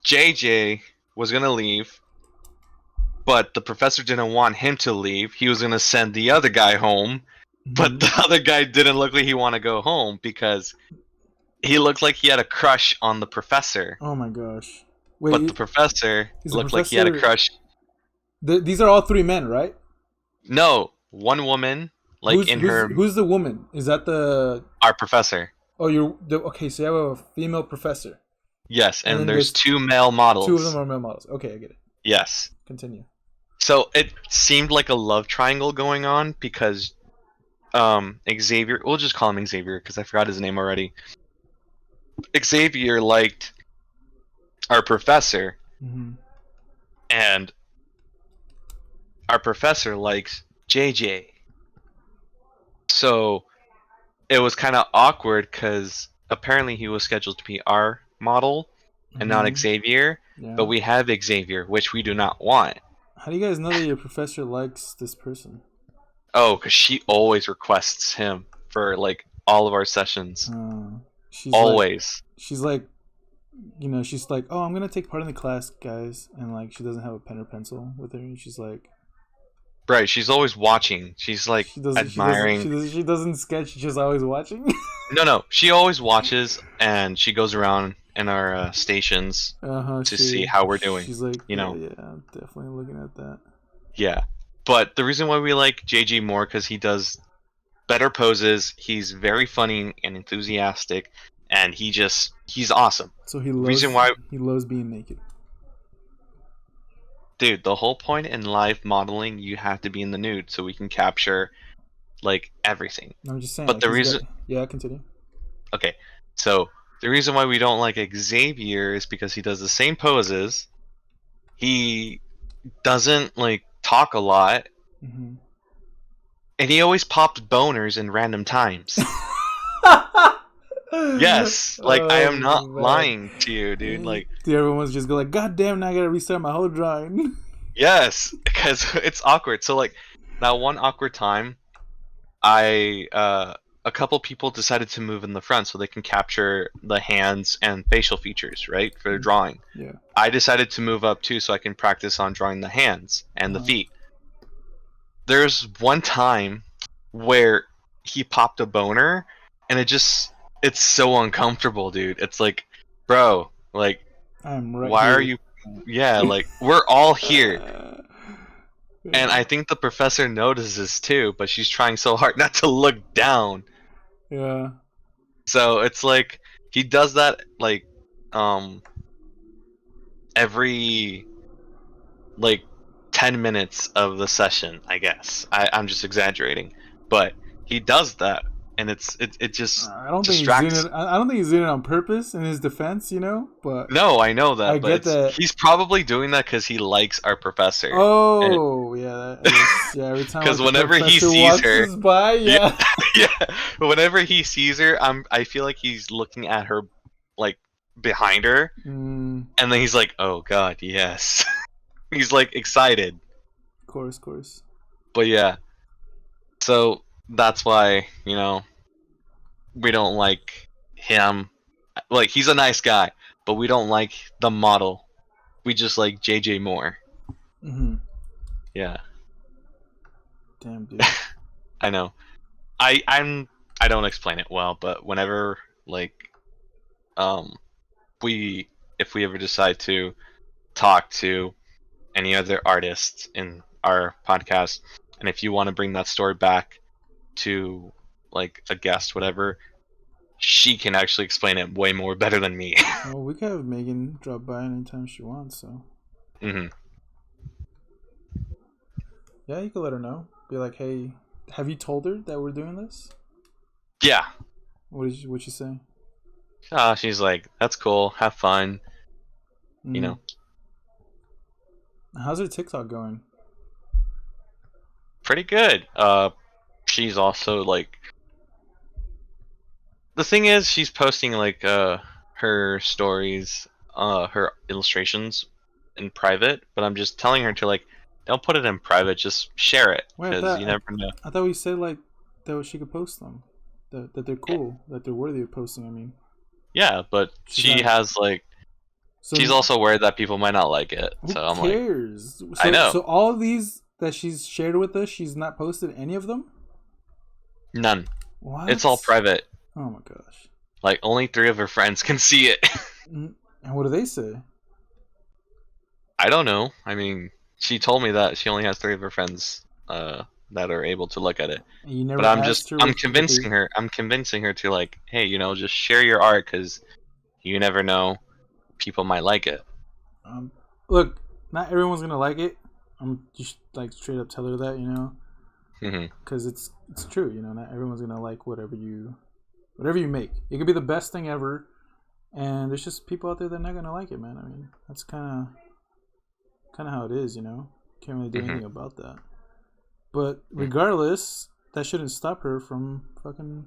JJ was gonna leave, but the professor didn't want him to leave. He was gonna send the other guy home, but the other guy didn't look like he want to go home because he looked like he had a crush on the professor. Oh my gosh! But Wait, the professor is the looked like he had a professor? crush. These are all three men, right? No, one woman, like who's the woman? Is that the? our professor. Oh, okay. So you have a female professor. Yes, And and then there's there's two male models. Two of them are male models. Okay, I get it. Yes. Continue. So it seemed like a love triangle going on because Xavier, we'll just call him Xavier because I forgot his name already. Xavier liked our professor, and our professor likes JJ. So it was kind of awkward because apparently he was scheduled to be our model and not Xavier, but we have Xavier, which we do not want. How do you guys know that your professor likes this person? Oh, because she always requests him for like all of our sessions. She's always. She's like, she's like, oh, I'm gonna take part in the class, guys, and like she doesn't have a pen or pencil with her, and she's like, right, she's always watching. She's like admiring. She doesn't sketch. She's just always watching. No, she always watches, and she goes around in our stations to see how we're doing. She's like, yeah, I'm definitely looking at that. Yeah, but the reason why we like JJ more because he does better poses. He's very funny and enthusiastic, and he's awesome. So he loves being naked. Dude, the whole point in live modeling, you have to be in the nude so we can capture like everything. I'm just saying. But the reason, continue. Okay, so the reason why we don't like Xavier is because he does the same poses. He doesn't like talk a lot, and he always popped boners in random times. Yes, like I am not lying to you, dude. Like everyone's just go like, God damn, now I gotta restart my whole drawing. Yes, because it's awkward. So like that one awkward time, a couple people decided to move in the front so they can capture the hands and facial features, right, for drawing. Yeah. I decided to move up too so I can practice on drawing the hands and the feet. There's one time where he popped a boner, and it's so uncomfortable, dude. It's like, bro, like, why are you? Yeah, like we're all here. And I think the professor notices too, but she's trying so hard not to look down. Yeah. So it's like he does that like every like 10 minutes of the session, I guess. I'm just exaggerating, but he does that, and it just distracts. I don't think he's doing it on purpose in his defense, but no, I know that. I get that he's probably doing that because he likes our professor. Oh, yeah, every time because whenever he sees her, yeah, whenever he sees her, I feel like he's looking at her like behind her, and then he's like, oh god, yes. He's like excited. Of course. But yeah, so that's why we don't like him. Like he's a nice guy, but we don't like the model. We just like JJ more. Mm-hmm. Yeah. Damn, dude. I know. I don't explain it well, but whenever like we if we ever decide to talk to any other artists in our podcast, and if you want to bring that story back to like a guest, whatever, she can actually explain it way more better than me. Well, we could have Megan drop by anytime she wants, so. Hmm. Yeah, you could let her know. Be like, hey, have you told her that we're doing this? Yeah. What'd you say? She's like, that's cool, have fun, you know. How's her TikTok going? Pretty good. She's also like, the thing is, she's posting like her stories, her illustrations in private, but I'm just telling her to like, don't put it in private, just share it, Wait, because you never know. I thought we said like that she could post them, that they're cool, that they're worthy of posting. I mean, Yeah, but she has like, she's also worried that people might not like it. So I'm like, who cares? I know. So all of these that she's shared with us, she's not posted any of them. None. What? It's all private. Oh my gosh. Like only 3 of her friends can see it. And what do they say? I don't know. I mean, she told me that she only has 3 of her friends that are able to look at it. You never but I'm convincing her. I'm convincing her to like, hey, just share your art, because you never know, people might like it. Look, not everyone's gonna like it. I'm just like straight up tell her that, because it's true. Not everyone's gonna like whatever you make. It could be the best thing ever, and there's just people out there that are not gonna like it, man. I mean, that's kind of how it is. Can't really do anything about that. But regardless, that shouldn't stop her from fucking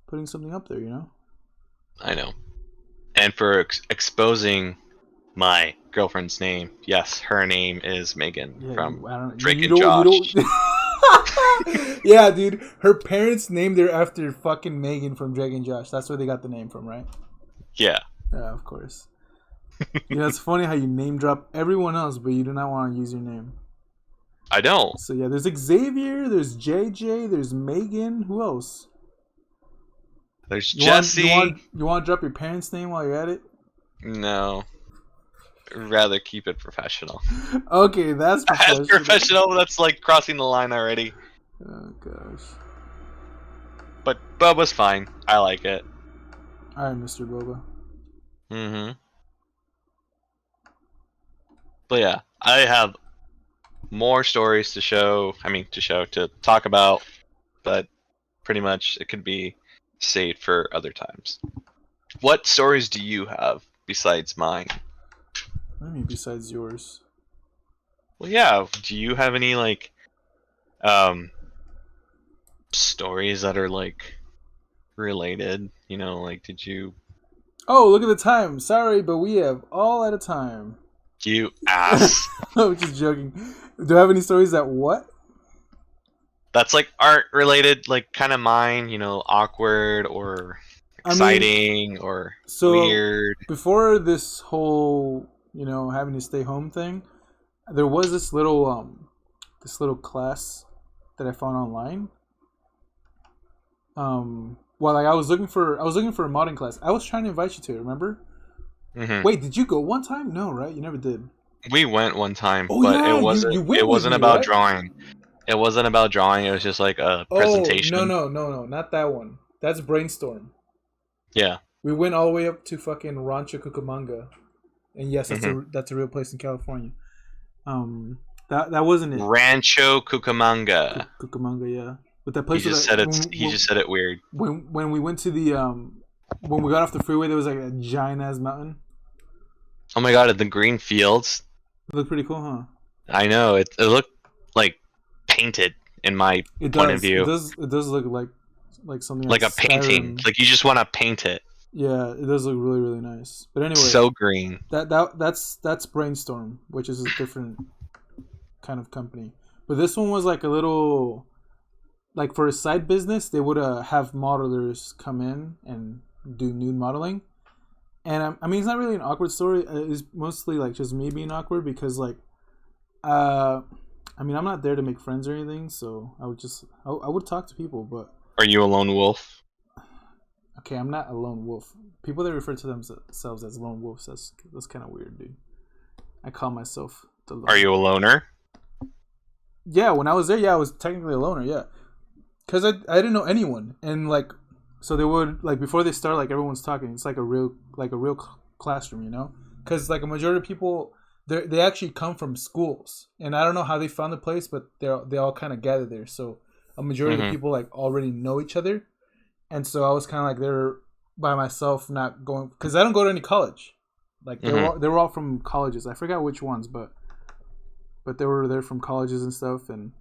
putting something up there, I know. And for exposing my girlfriend's name, yes, her name is Megan from Drake and Josh. Yeah, dude. Her parents named her after fucking Megan from Drake and Josh. That's where they got the name from, right? Yeah. Yeah, of course. It's funny how you name drop everyone else, but you do not want to use your name. I don't. So yeah, there's Xavier, there's JJ, there's Megan. Who else? There's Jesse. You want to drop your parents' name while you're at it? No. I'd rather keep it professional. Okay, that's professional. That's professional. That's like crossing the line already. Oh gosh. But Boba's fine. I like it. All right, Mr. Boba. Mm-hmm. But yeah, I have more stories to talk about, but pretty much it could be saved for other times. What stories do you have besides mine? What do you mean besides yours? Well, yeah. Do you have any like stories that are like related? Like did you? Oh, look at the time. Sorry, but we have all at a time. You ass. I'm just joking. Do I have any stories that what? That's like art related, like kind of mine, awkward or exciting or weird. Before this whole, having to stay home thing, there was this little class that I found online. Well, like I was looking for a modding class. I was trying to invite you to it, remember? Mm-hmm. Wait, did you go one time? No, right? You never did. We went one time, but yeah, it wasn't about right? Drawing. It wasn't about drawing. It was just like a presentation. No, not that one. That's Brainstorm. Yeah. We went all the way up to fucking Rancho Cucamonga, and yes, that's a real place in California. That wasn't it. Rancho Cucamonga. Cucamonga, yeah. But that place. He just said it weird. When we went to the when we got off the freeway, there was like a giant ass mountain. Oh my god! The green fields. It looked pretty cool, huh? I know. It looked like painted in my point of view. It does look like something like a painting. Like you just want to paint it. Yeah, it does look really, really nice. But anyway, so green. That's Brainstorm, which is a different kind of company. But this one was like a little, like for a side business, they would have modelers come in and do nude modeling. And I mean, it's not really an awkward story. It's mostly like just me being awkward because like, I mean, I'm not there to make friends or anything, so I would talk to people, but Are you a lone wolf? okay, I'm not a lone wolf. People that refer to themselves as lone wolves, that's kind of weird, dude. I call myself the lone. Are you a loner? Yeah, when I was there, yeah, I was technically a loner, yeah. Because I didn't know anyone, and like, so they would like before they start, like everyone's talking. It's like a real classroom, you know. Because like a majority of people, they actually come from schools, and I don't know how they found the place, but they all kind of gather there. So a majority of the people like already know each other, and so I was kind of like there by myself, not going because I don't go to any college. Like they were all from colleges. I forgot which ones, but they were there from colleges and stuff, and.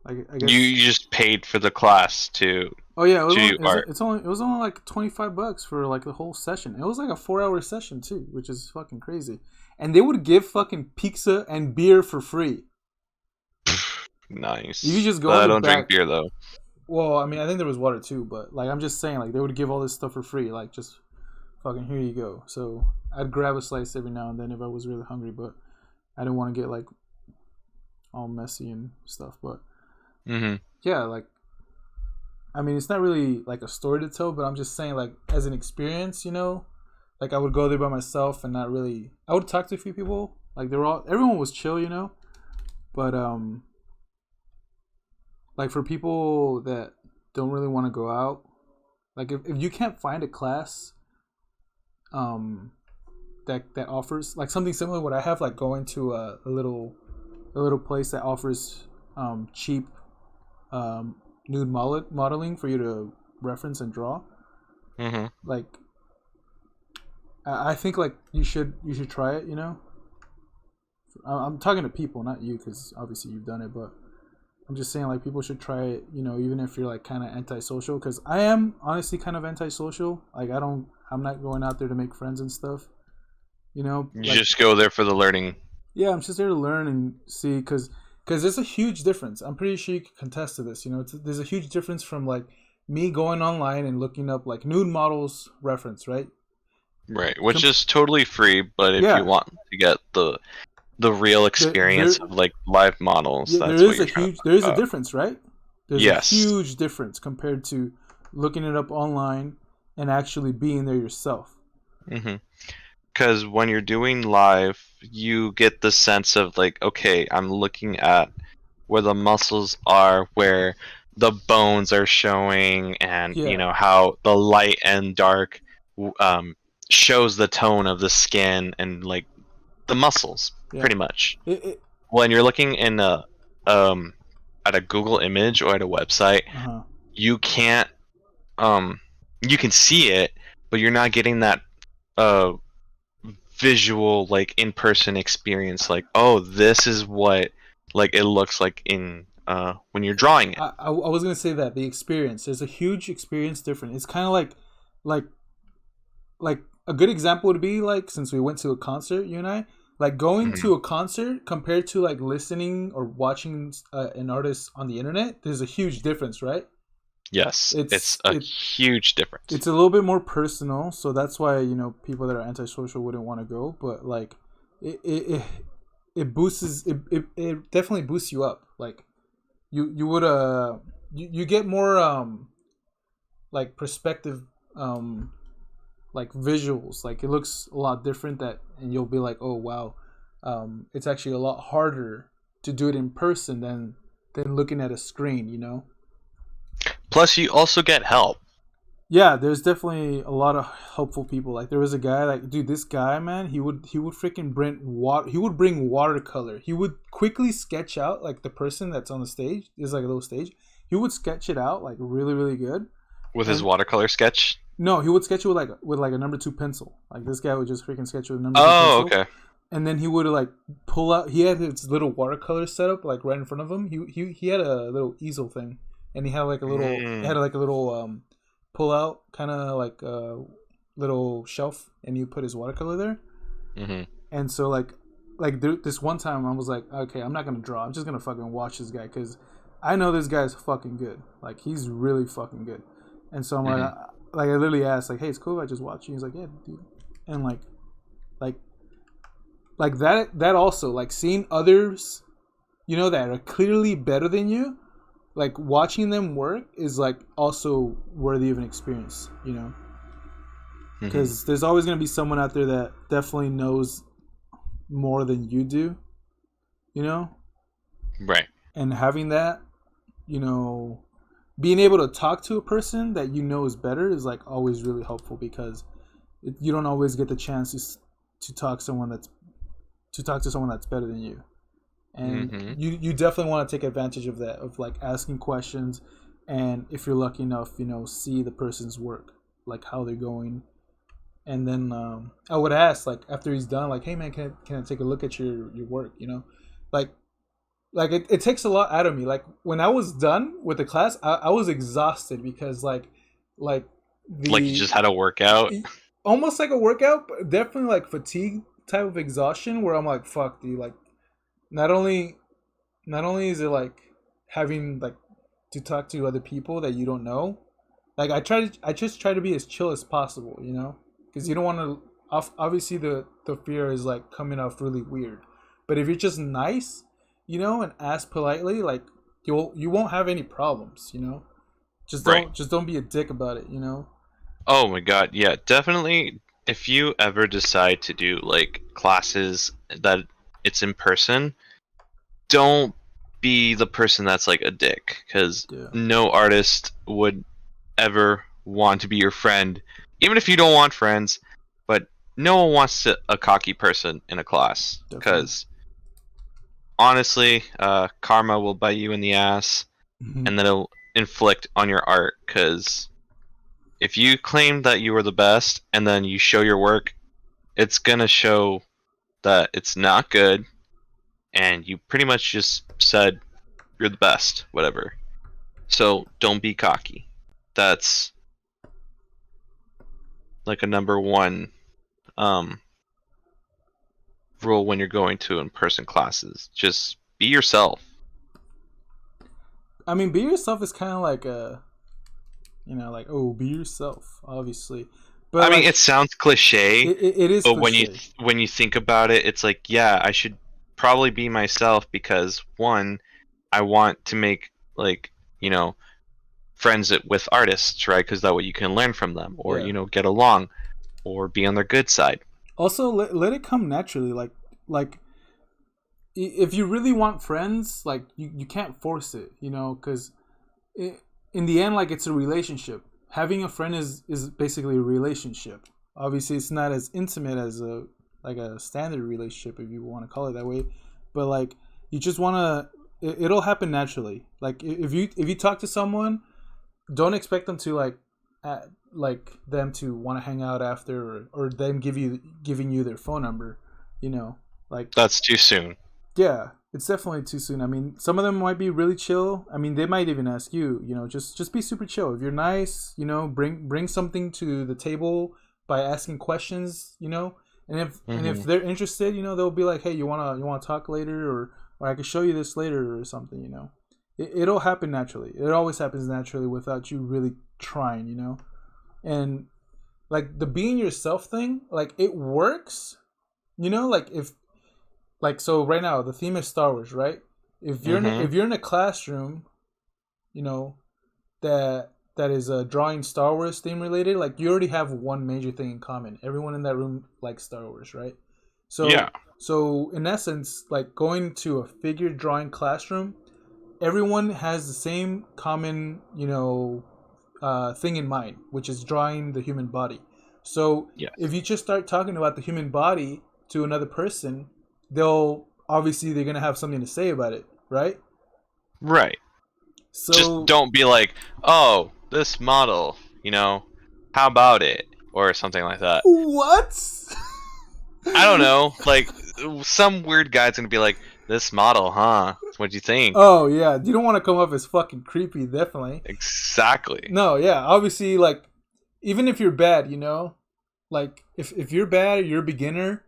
Like, I guess You just paid for the class to oh yeah, do art. it was only like $25 for like the whole session. It was like a 4-hour session too, which is fucking crazy. And they would give fucking pizza and beer for free. Nice. You could just go. But I don't drink beer though. Well, I mean, I think there was water too, but like I'm just saying, like they would give all this stuff for free, like just fucking here you go. So I'd grab a slice every now and then if I was really hungry, but I didn't want to get like all messy and stuff, but. Yeah, like, I mean, it's not really like a story to tell, but I'm just saying, like, as an experience, you know, like I would go there by myself and not really. I would talk to a few people, like everyone was chill, you know, but like for people that don't really want to go out, like if you can't find a class, that offers like something similar to what I have, like going to a little place that offers cheap. Nude modeling for you to reference and draw. Like, I think like you should try it. You know, I'm talking to people, not you, because obviously you've done it. But I'm just saying like people should try it. You know, even if you're like kind of antisocial, because I am honestly kind of antisocial. Like I'm not going out there to make friends and stuff. You know, you just go there for the learning. Yeah, I'm just there to learn and see, because there's a huge difference. I'm pretty sure you can contest to this. You know, there's a huge difference from like me going online and looking up like nude models reference, right? Right, which is totally free, but if you want to get the real experience of like live models, that's what you're trying to there is a difference, right? There's a huge difference compared to looking it up online and actually being there yourself. Because when you're doing live, you get the sense of like, okay, I'm looking at where the muscles are, where the bones are showing, and you know how the light and dark shows the tone of the skin and like the muscles, pretty much. When you're looking in at a Google image or at a website, you can't you can see it, but you're not getting that visual like in-person experience, like, oh, this is what like it looks like in when you're drawing it. I was gonna say that the experience, there's a huge experience difference. It's kind of like a good example would be like, since we went to a concert, you and I, like going to a concert compared to like listening or watching an artist on the internet. There's a huge difference, right? Yes, it's a huge difference. It's a little bit more personal, so that's why, you know, people that are antisocial wouldn't want to go. But like, it boosts it definitely boosts you up. Like, you would you get more like perspective, like visuals. Like it looks a lot different, and you'll be like, oh wow, it's actually a lot harder to do it in person than looking at a screen, you know. Plus, you also get help. Yeah, there's definitely a lot of helpful people. Like there was a guy, like, dude, this guy, man, he would freaking bring water. He would bring watercolor. He would quickly sketch out like the person that's on the stage. There's like a little stage. He would sketch it out like really, really good. With his watercolor sketch? No, he would sketch it with like a number 2 pencil. Like this guy would just freaking sketch it with a number 2 pencil. Oh, okay. And then he would like pull out. He had his little watercolor set up like right in front of him. He had a little easel thing. And he had like a little, pull out kind of like a little shelf, and you put his watercolor there. And so like this one time I was like, okay, I'm not gonna draw. I'm just gonna fucking watch this guy, because I know this guy's fucking good. Like he's really fucking good. And so I'm like, like I literally asked like, "Hey, it's cool if I just watch you?" He's like, "Yeah, dude." And like like that also like seeing others, you know, that are clearly better than you, like watching them work is like also worthy of an experience, you know, because there's always gonna be someone out there that definitely knows more than you do, you know, Right. and having that, you know, being able to talk to a person that you know is better is like always really helpful because you don't always get the chance to talk to talk to someone that's better than you, and you definitely want to take advantage of that, of like asking questions, and if you're lucky enough, you know, see the person's work, like how they're going, and then I would ask like after he's done, like, "Hey man, can I take a look at your work?" You know, like it takes a lot out of me. Like when I was done with the class, I was exhausted because like Like you just had a workout. almost like a workout, but definitely like fatigue type of exhaustion where I'm like, fuck, dude, like not only is it like having like to talk to other people that you don't know, like I just try to be as chill as possible, you know, because you don't want to. Obviously, the fear is like coming off really weird, but if you're just nice, you know, and ask politely, like you won't have any problems, you know. Just don't be a dick about it, you know. Oh my god, yeah, definitely. If you ever decide to do like classes that it's in person, don't be the person that's like a dick, because Yeah, no artist would ever want to be your friend, even if you don't want friends. But no one wants a cocky person in a class, definitely. because honestly, karma will bite you in the ass, and then it'll inflict on your art. Because if you claim that you are the best and then you show your work, it's gonna show that it's not good, and you pretty much just said you're the best, whatever. So don't be cocky. That's like a number one um, rule when you're going to in-person classes. Just be yourself. I mean, be yourself is kind of like a, you know, like, oh, be yourself, obviously, but I mean, like it sounds cliche, it is but cliche. when you think about it, it's like, yeah, I should probably be myself, because one, I want to make like, you know, friends with artists, right? Because that way you can learn from them, or Yeah. you know, get along, or be on their good side. Also, let it come naturally. Like if you really want friends, like you can't force it, you know, because in the end, like it's a relationship. Having a friend is basically a relationship. Obviously, it's not as intimate as a like a standard relationship, if you want to call it that way, but like you just want to. It'll happen naturally. Like if you talk to someone, don't expect them to like them to want to hang out after, or them giving you their phone number, you know, like That's too soon. yeah, it's definitely too soon. I mean, some of them might be really chill. I mean, they might even ask you, you know, just be super chill. If you're nice, you know, bring something to the table by asking questions, you know. And if they're interested, you know, they'll be like, "Hey, you wanna talk later, or I can show you this later or something," you know. It'll happen naturally. It always happens naturally without you really trying, you know. And like the being yourself thing, like it works, you know, like if like so right now the theme is Star Wars, right? If you're in a classroom, you know, that is drawing Star Wars theme related, like you already have one major thing in common. Everyone in that room likes Star Wars, right? Yeah. So in essence, like going to a figure drawing classroom, everyone has the same common, you know, thing in mind, which is drawing the human body. So Yes. if you just start talking about the human body to another person, they're gonna have something to say about it, right? Right. Just So don't be like, oh, this model, you know, how about it? Or something like that. what? I don't know. Like, some weird guy's gonna be like, this model, huh? What'd you think? Oh yeah, you don't want to come off as fucking creepy, definitely. Exactly. No, yeah, obviously, like even if you're bad, you know, like if you're bad, you're a beginner,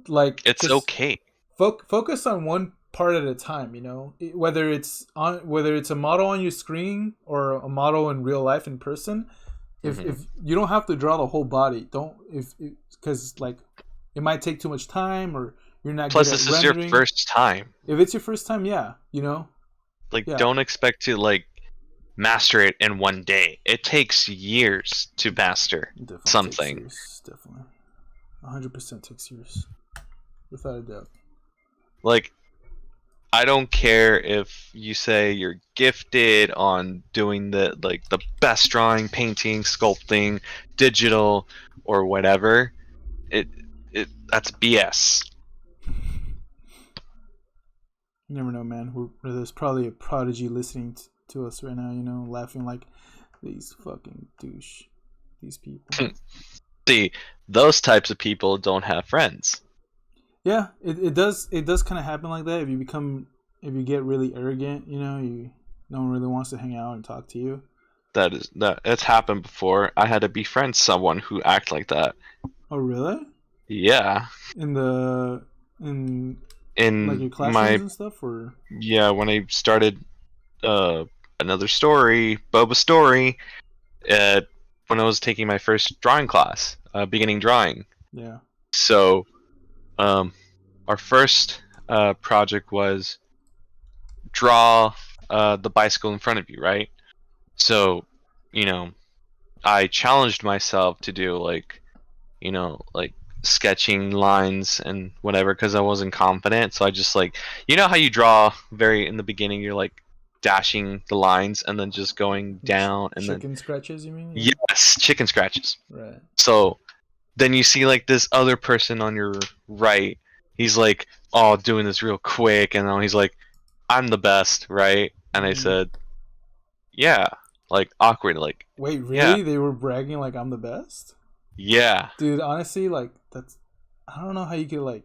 like It's just okay. focus on one part at a time, you know, whether it's a model on your screen or a model in real life in person, If you don't have to draw the whole body, don't because like it might take too much time or you're not Plus, good at this is rendering. your first time. If it's your first time, yeah, you know, Like, yeah, don't expect to like master it in one day. It takes years to master it definitely something. takes years, definitely, 100% takes years, without a doubt. Like, I don't care if you say you're gifted on doing the best drawing, painting, sculpting, digital, or whatever. It that's BS. You never know, man. There's probably a prodigy listening to us right now, you know, laughing like these fucking douche, these people. See, those types of people don't have friends. Yeah, it does kind of happen like that. If you get really arrogant, you know, no one really wants to hang out and talk to you. It's happened before. I had to befriend someone who act like that. Oh, really? Yeah. In like your In classrooms and stuff, or when I started another story, Boba Story, when I was taking my first drawing class, beginning drawing. yeah. So, our first project was draw the bicycle in front of you, right? So, you know, I challenged myself to do like sketching lines and whatever because I wasn't confident. So I just you know how you draw very in the beginning, you're like dashing the lines and then just going down and chicken scratches, you mean? Yeah. Yes, chicken scratches. Right. So then you see like this other person on your right. He's like, oh, doing this real quick, and then he's like, I'm the best, right? And I said, yeah, like awkward, like. Wait, really? Yeah. They were bragging like I'm the best? Yeah. Dude, honestly, like that's I don't know how you could like.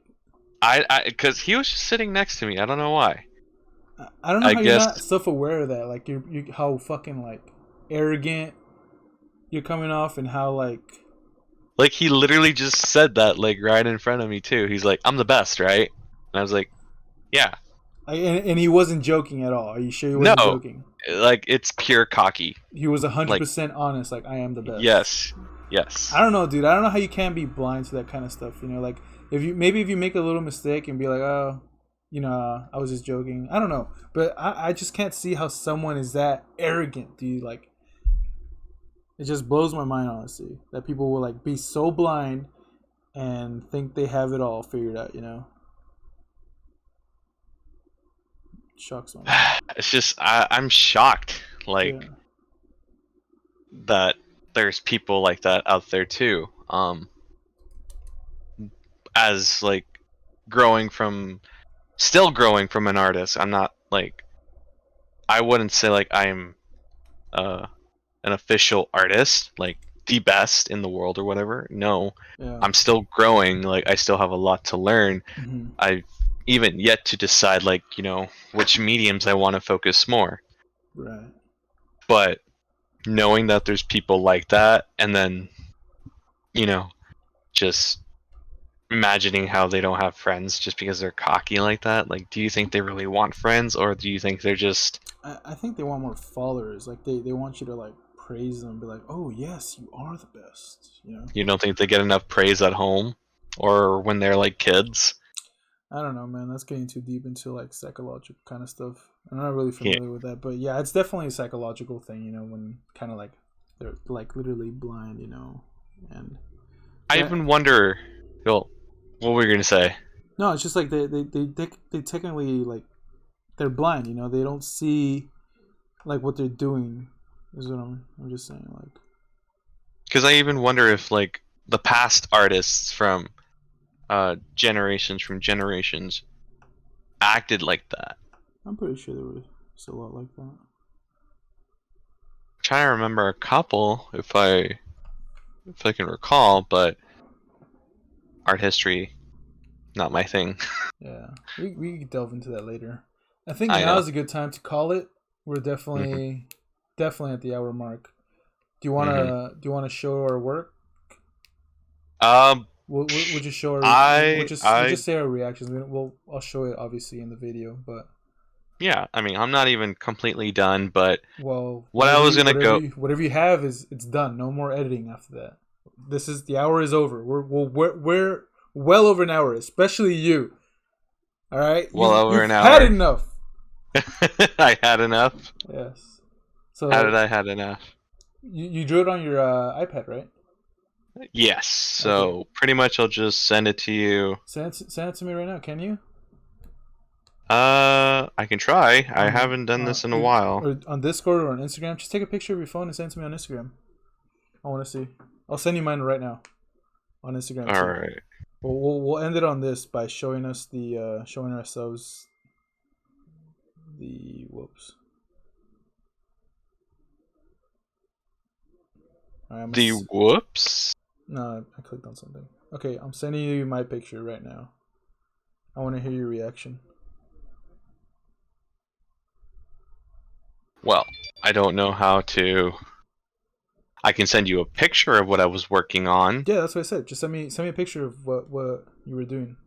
Because he was just sitting next to me. I don't know why. I don't know how you're not self-aware of that. Like you how fucking like arrogant you're coming off, and how like he literally just said that like right in front of me too. He's like, I'm the best, right? And I was like, yeah. And he wasn't joking at all. Are you sure he wasn't joking? Like it's pure cocky. He was 100% honest. Like, I am the best. Yes. I don't know, dude. I don't know how you can be blind to that kind of stuff. You know, like if you make a little mistake and be like, oh, you know, I was just joking. I don't know, but I just can't see how someone is that arrogant, dude. Like, it just blows my mind, honestly, that people will like be so blind and think they have it all figured out. You know, shocks me. It's just I'm shocked, like that there's people like that out there too. As like still growing from an artist, I'm not like, I wouldn't say like I'm an official artist, like the best in the world or whatever. No, I'm still growing. Like I still have a lot to learn. Mm-hmm. I've even yet to decide, like, you know, which mediums I want to focus more. Right. But knowing that there's people like that, and then, you know, just imagining how they don't have friends just because they're cocky like that. Like, do you think they really want friends, or do you think they're just... I think they want more followers. Like, they want you to, like, praise them. Be like, oh, yes, you are the best. You know? You don't think they get enough praise at home? Or when they're, like, kids? I don't know, man. That's getting too deep into, like, psychological kind of stuff. I'm not really familiar with that. But, yeah, it's definitely a psychological thing, you know, when kind of, like, they're, like, literally blind, you know? And I even wonder... Well, what were you going to say? No, it's just like they technically, like, they're blind, you know? They don't see, like, what they're doing, is what I'm just saying, like. Because I even wonder if, like, the past artists from generations acted like that. I'm pretty sure there was a lot like that. I'm trying to remember a couple, if I can recall, but art history, not my thing. Yeah, we can delve into that later. I think now is a good time to call it. We're definitely at the hour mark. Do you wanna show our work? We'll just show our. We'll just say our reactions. I'll show it obviously in the video, but Yeah, I mean, I'm not even completely done, but Well, what I was gonna go. whatever you have is it's done. No more editing after that. The hour is over. We're well over an hour, especially you. All right, Well over you've an had hour. enough. I had enough. Yes. How did So I had enough? you drew it on your iPad, right? Yes. Okay. So pretty much, I'll just send it to you. Send it to me right now. Can you? I can try. I On haven't done this in a while. or on Discord or on Instagram. Just take a picture of your phone and send it to me on Instagram. I want to see. I'll send you mine right now on Instagram All too. right. We'll end it on this by showing ourselves the whoops. All right, The whoops. no, I clicked on something. Okay, I'm sending you my picture right now. I want to hear your reaction. Well, I don't know how to. I can send you a picture of what I was working on. Yeah, that's what I said. Just send me a picture of what you were doing.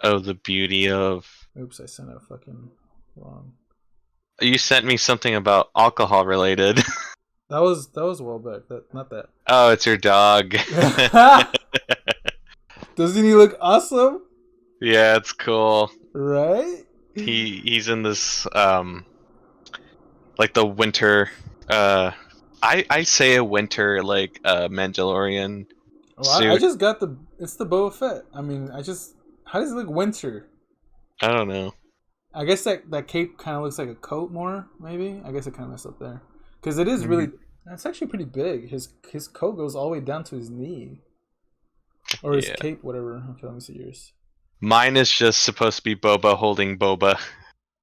Oh, the beauty of. Oops, I sent it fucking wrong. You sent me something about alcohol related. That was a while back. That not that. Oh, it's your dog. Doesn't he look awesome? Yeah, it's cool. Right? He's in this like the winter I say a winter like Mandalorian Well, I suit. just got it's the Boba Fett. I mean, how does it look winter? I don't know. I guess that cape kind of looks like a coat more, maybe. I guess it kind of messed up there. Because it is really, it's actually pretty big. His coat goes all the way down to his knee. Or his Yeah. cape, whatever. Okay, let me see yours. Mine is just supposed to be Boba holding Boba.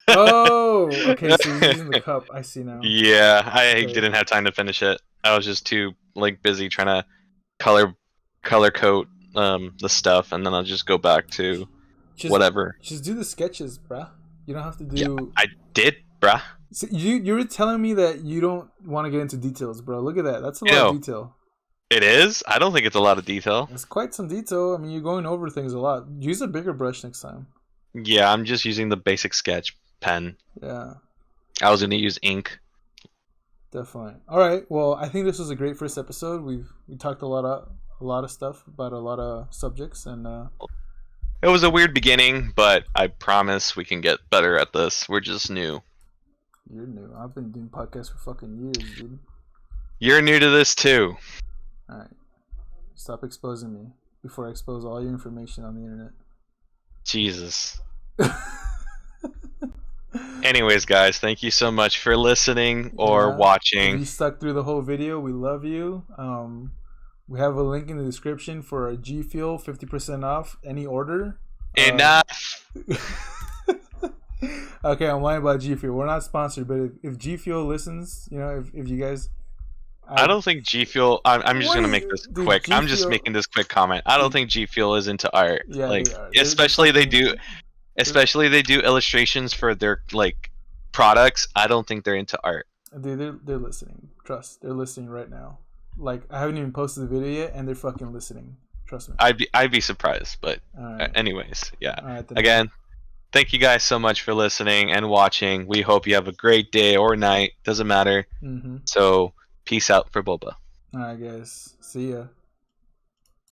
Oh, okay, so he's using the cup. I see now. Yeah, I Okay. didn't have time to finish it. I was just too like busy trying to color code the stuff, and then I'll just go back to whatever. Just do the sketches, bruh. You don't have to Yeah, do. I did, bruh. So you were telling me that you don't want to get into details, bro. Look at that. That's a lot Ew. of detail. It is? I don't think it's a lot of detail. It's quite some detail. I mean, you're going over things a lot. Use a bigger brush next time. Yeah, I'm just using the basic sketch pen. Yeah, I was gonna use ink. definitely. All right. Well, I think this was a great first episode. We talked a lot of stuff about a lot of subjects, and It was a weird beginning, but I promise we can get better at this. We're just new. you're new. I've been doing podcasts for fucking years, dude. You're new to this too. All right. Stop exposing me before I expose all your information on the internet. Jesus. Anyways, guys, thank you so much for listening or Yeah. If watching. you stuck through the whole video, we love you. We have a link in the description for a G Fuel 50% off any order. Enough. Okay, I'm lying about G Fuel. We're not sponsored, but if G Fuel listens, you know, if you guys, I don't think G Fuel. I'm just What gonna do make you- this dude, quick. I'm G just Fuel- making this quick comment. I don't think G Fuel is into art. Yeah, like, they are. They're especially they fucking- do, especially they do illustrations for their like products. I don't think they're into art. Dude, they're listening. Trust, they're listening right now. Like I haven't even posted the video yet, and they're fucking listening. Trust me. I'd be surprised, but All right. anyways, yeah. All right. Then. Again, thank you guys so much for listening and watching. We hope you have a great day or night. Doesn't matter. Mm-hmm. So peace out for Boba. All right, guys. See ya.